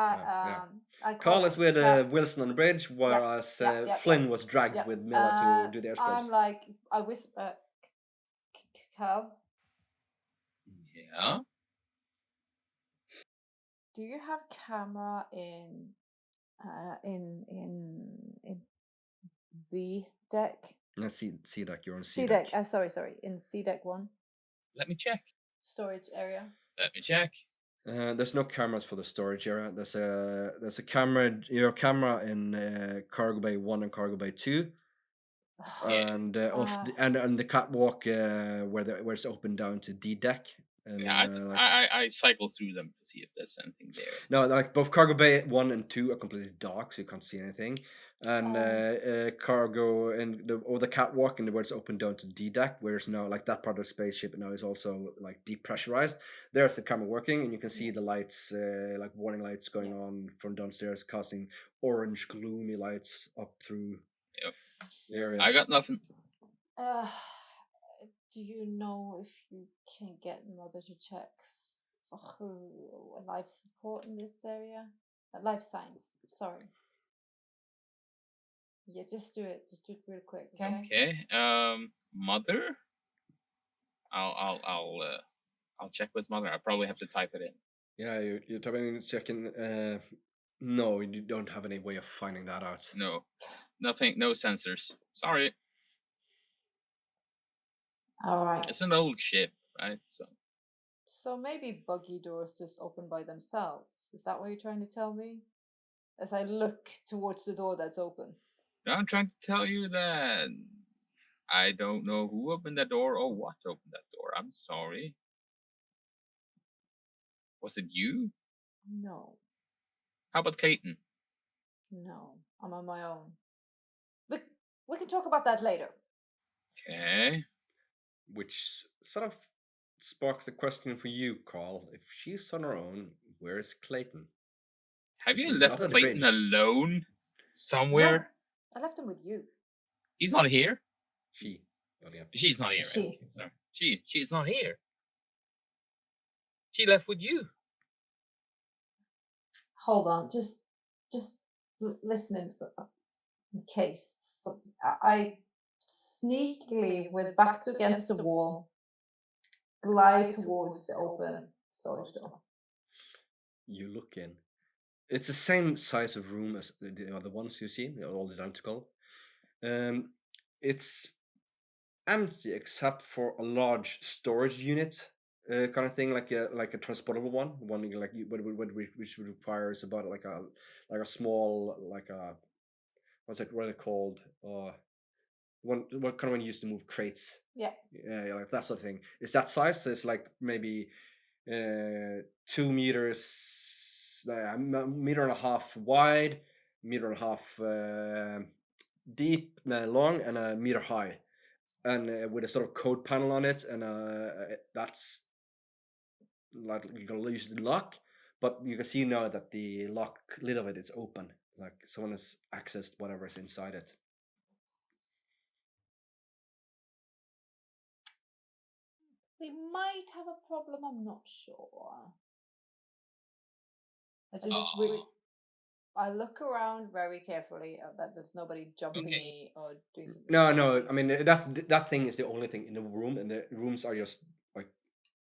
Carl is with Wilson on the bridge, whereas Flynn was dragged with Miller to do the escorts. I'm like, I whisper, Carl. Yeah. Do you have camera in B deck? No, C deck. You're on C deck. Sorry. In C deck 1. Let me check. Storage area. Let me check. There's no cameras for the storage area. There's a camera. Your camera in cargo bay 1 and cargo bay 2, and and the catwalk where it's open down to D deck. And, I cycle through them to see if there's anything there. No, like both cargo bay 1 and 2 are completely dark, so you can't see anything. And cargo and the catwalk and where it's open down to D deck, where it's now like that part of the spaceship now is also like depressurized. There's the camera working, and you can see the lights, like warning lights going on from downstairs, casting orange, gloomy lights up through the area. I got nothing. Do you know if you can get Mother to check for life support in this area? Life science. Sorry. Yeah, just do it. Just do it real quick. Okay. Mother. I'll check with Mother. I probably have to type it in. Yeah, you're typing, checking. No, you don't have any way of finding that out. No, nothing. No sensors. Sorry. All right. It's an old ship, right? So maybe buggy doors just open by themselves. Is that what you're trying to tell me? As I look towards the door that's open. No, I'm trying to tell you that I don't know who opened that door or what opened that door. I'm sorry. Was it you? No. How about Clayton? No, I'm on my own. But we can talk about that later. Okay. Which sort of sparks the question for you, Carl. If she's on her own, where is Clayton? Have you left Clayton alone somewhere? No, I left him with you. He's not here? She. Oh, yeah. She's not here. Right? Okay, sorry. She's not here. She left with you. Hold on, just listening in case something. I sneakily, with back against the wall, glide towards the open storage door. You look in. It's the same size of room as the other ones you see. They're all identical. It's empty except for a large storage unit kind of thing, like a transportable one like which requires about like a small like a what are they called? What kind of one you used to move crates? Yeah. Yeah, like that sort of thing. It's that size. So it's like maybe 2 meters, a meter and a half wide, meter and a half deep, long, and a meter high, and with a sort of code panel on it, and that's like you can use the lock, but you can see now that the lock lid of it is open, like someone has accessed whatever's inside it. We might have a problem. I'm not sure. I look around very carefully that there's nobody jumping Okay. me or doing something. No. I mean, that thing is the only thing in the room, and the rooms are just like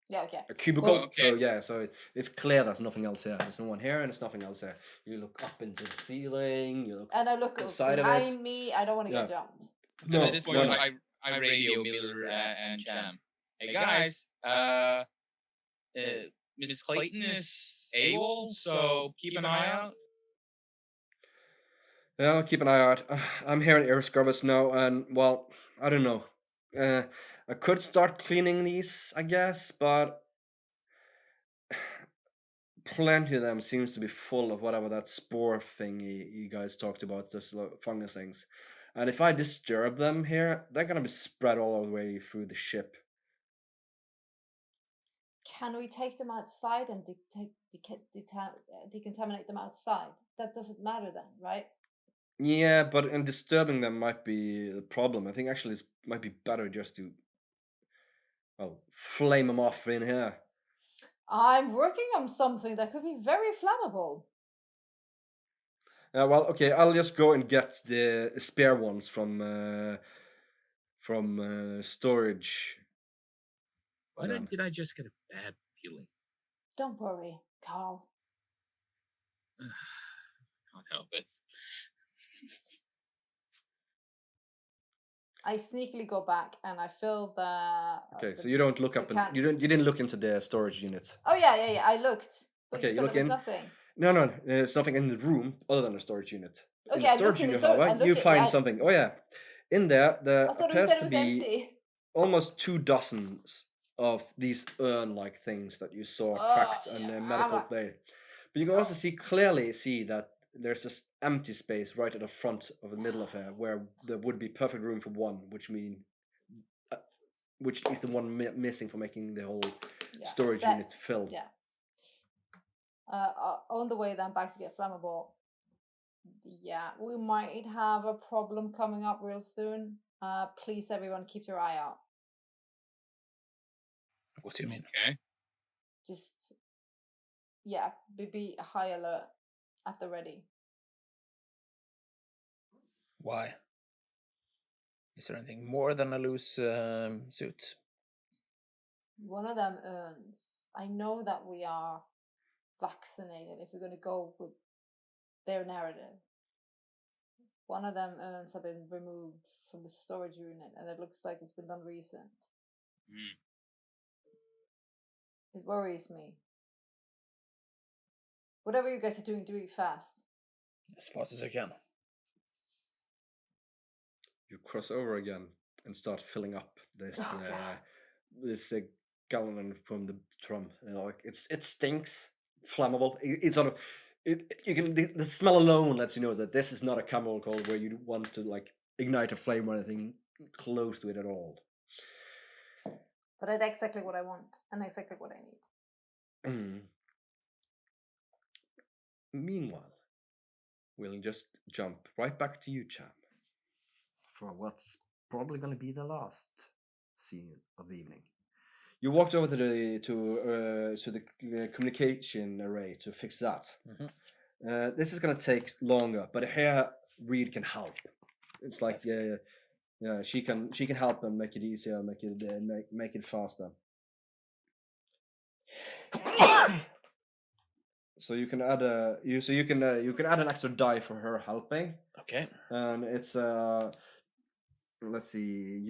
Yeah. Okay. a cubicle. Well, okay. So yeah, so it's clear there's nothing else here. There's no one here, and there's nothing else here. You look up into the ceiling. You look. And I look the side of behind it. me. I don't want to get Yeah. jumped. No, At this point, no. I radio Miller and Cham. Hey guys, Miss Clayton is AWOL, so keep an eye out. Yeah, I'll keep an eye out. I'm here in Air Scrubbers now, and well, I don't know. I could start cleaning these, I guess, but plenty of them seems to be full of whatever that spore thing you guys talked about, those fungus things. And if I disturb them here, they're gonna be spread all the way through the ship. Can we take them outside and decontaminate them outside? That doesn't matter then, right? Yeah, but and disturbing them might be the problem. I think actually it might be better just to, well, flame them off in here. I'm working on something that could be very flammable. Well, okay, I'll just go and get the spare ones from storage. Why Yeah. did I just get a bad feeling? Don't worry, Carl. Can't help it. I sneakily go back and I fill the. Okay, so you don't look up can- and you didn't look into the storage unit. Oh yeah. I looked. But Okay, you you said look there in. was nothing. No, there's nothing in the room other than the storage unit. In Okay, the I storage looked in the unit, sto- I however, you looked at- find I- something. Oh yeah, in there there I thought appears it to was be empty. almost 2 dozens of these urn-like things that you saw cracked on the medical yeah. blade. But you can also clearly see that there's this empty space right at the front of the middle of here, where there would be perfect room for one, which is the one missing for making the whole storage set. unit fill. Yeah. On the way then back to get flammable. Yeah, we might have a problem coming up real soon. Please, everyone, keep your eye out. What do you mean? Okay. Just, yeah, be high alert at the ready. Why? Is there anything more than a loose suit? One of them earns. I know that we are vaccinated if we're going to go with their narrative. One of them urns have been removed from the storage unit, and it looks like it's been done recent. It worries me. Whatever you guys are doing, do it fast. As fast as I can. You cross over again and start filling up this this gallon from the drum. Like it stinks, flammable. It's sort of you can the smell alone lets you know that this is not a chemical where you want to like ignite a flame or anything close to it at all. But it's exactly what I want and exactly what I need. Meanwhile, we'll just jump right back to you, Cham, for what's probably going to be the last scene of the evening. You walked over to the communication array to fix that. Mm-hmm. This is going to take longer, but here Reed can help. It's like she can help and make it easier, make it faster. So you can add you can add an extra die for her helping. Okay. And it's let's see.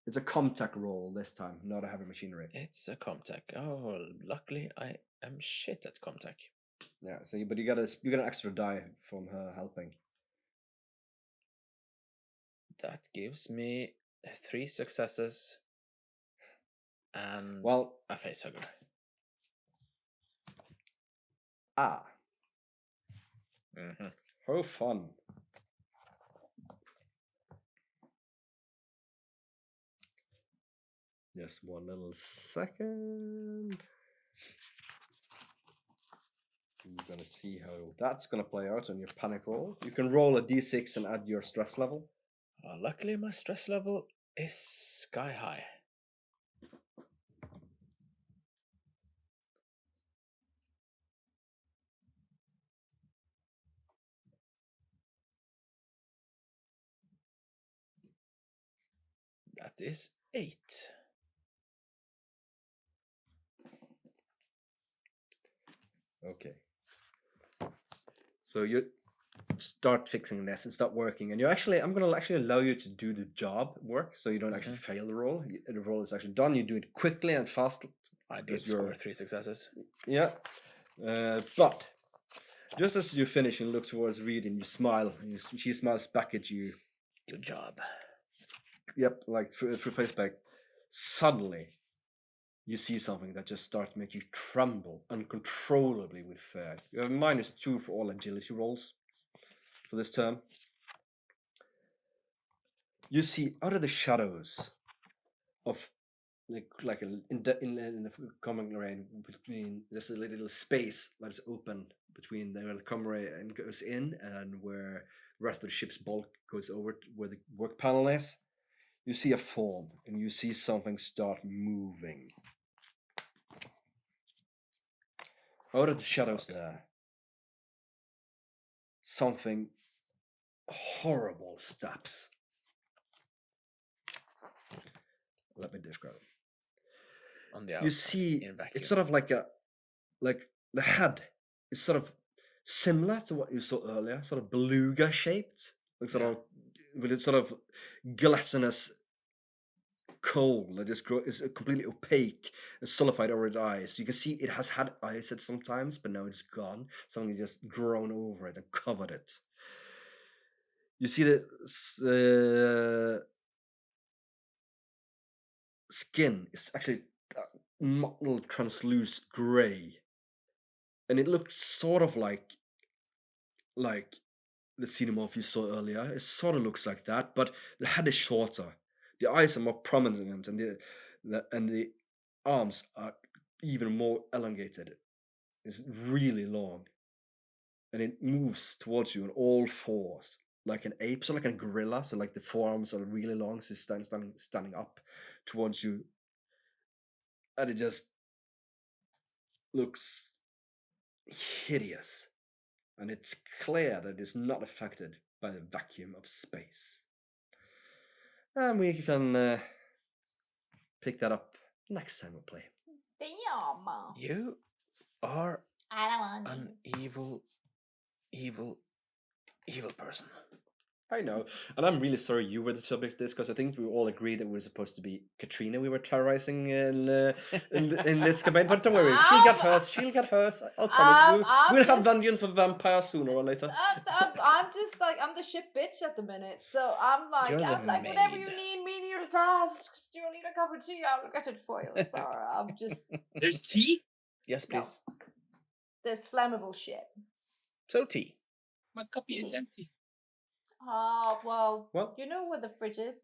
It's a Comtech roll this time, not a heavy machinery. It's a Comtech. Oh, luckily I am shit at Comtech. Yeah. So, but you get an extra die from her helping. That gives me 3 successes and Well, a facehugger. Mm-hmm. How fun. Just one little second. You're gonna see how that's gonna play out on your panic roll. You can roll a d6 and add your stress level. Luckily, my stress level is sky high. That is 8. Okay. So you start fixing this and start working, and I'm gonna actually allow you to do the job work, so you don't actually fail the roll. The roll is actually done. You do it quickly and fast. I did score 3 successes. Yeah. But just as you finish and look towards Reed and you smile, and she smiles back at you. Good job. Yep, like through face back. Suddenly, you see something that just starts to make you tremble uncontrollably with fear. You have -2 for all agility rolls for this turn. You see out of the shadows of in the common rain between there's a little space that is open between where the common ray and goes in and where the rest of the ship's bulk goes over to where the work panel is. You see a form and you see something start moving. Out of the shadows there, something horrible steps. Let me describe it. On the outside, You see, in vacuum. it's sort of like the head is sort of similar to what you saw earlier, sort of beluga shaped, like sort of with its sort of gelatinous coal that is completely opaque and solidified over its eyes. You can see it has had eyes at some times, but now it's gone. Something has just grown over it and covered it. You see the skin is actually mottled, translucent grey, and it looks sort of like the xenomorph you saw earlier. It sort of looks like that, but the head is shorter. The eyes are more prominent, and the arms are even more elongated. It's really long, and it moves towards you on all fours, like an ape, so like a gorilla. So like the forearms are really long, so it's standing up towards you, and it just looks hideous, and it's clear that it's not affected by the vacuum of space. And we can pick that up next time we play. Damn. You are I don't want an evil person. I know, and I'm really sorry you were the subject of this, because I think we all agreed that we were supposed to be Katrina we were terrorizing in this campaign. But don't worry, she'll get hers. She'll get hers. I'll promise. We'll have vengeance for vampires sooner or later. I'm just like, I'm the ship bitch at the minute, so I'm like, You're the whatever you maid. need, menial tasks. Do you need a cup of tea? I'll get it for you, Sarah. I'm just There's tea? Yes, please. this flammable shit. So tea. My copy is empty. Well, you know where the fridge is,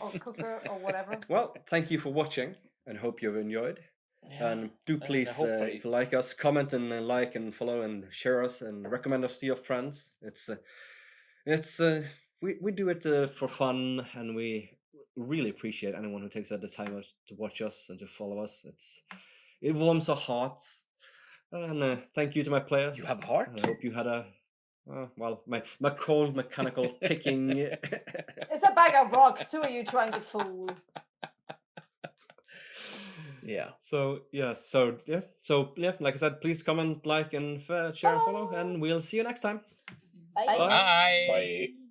or cooker, or whatever. Well, thank you for watching, and hope you've enjoyed. Yeah. And do please, hopefully. if you like us, comment and like and follow and share us and recommend us to your friends. We do it for fun, and we really appreciate anyone who takes out the time out to watch us and to follow us. It warms our hearts. And thank you to my players. You have a heart? I hope you had a my cold mechanical ticking. It's a bag of rocks. Who are you trying to fool? Yeah. So like I said, please comment, like, and share and follow, and we'll see you next time. Bye. Bye. Bye. Bye.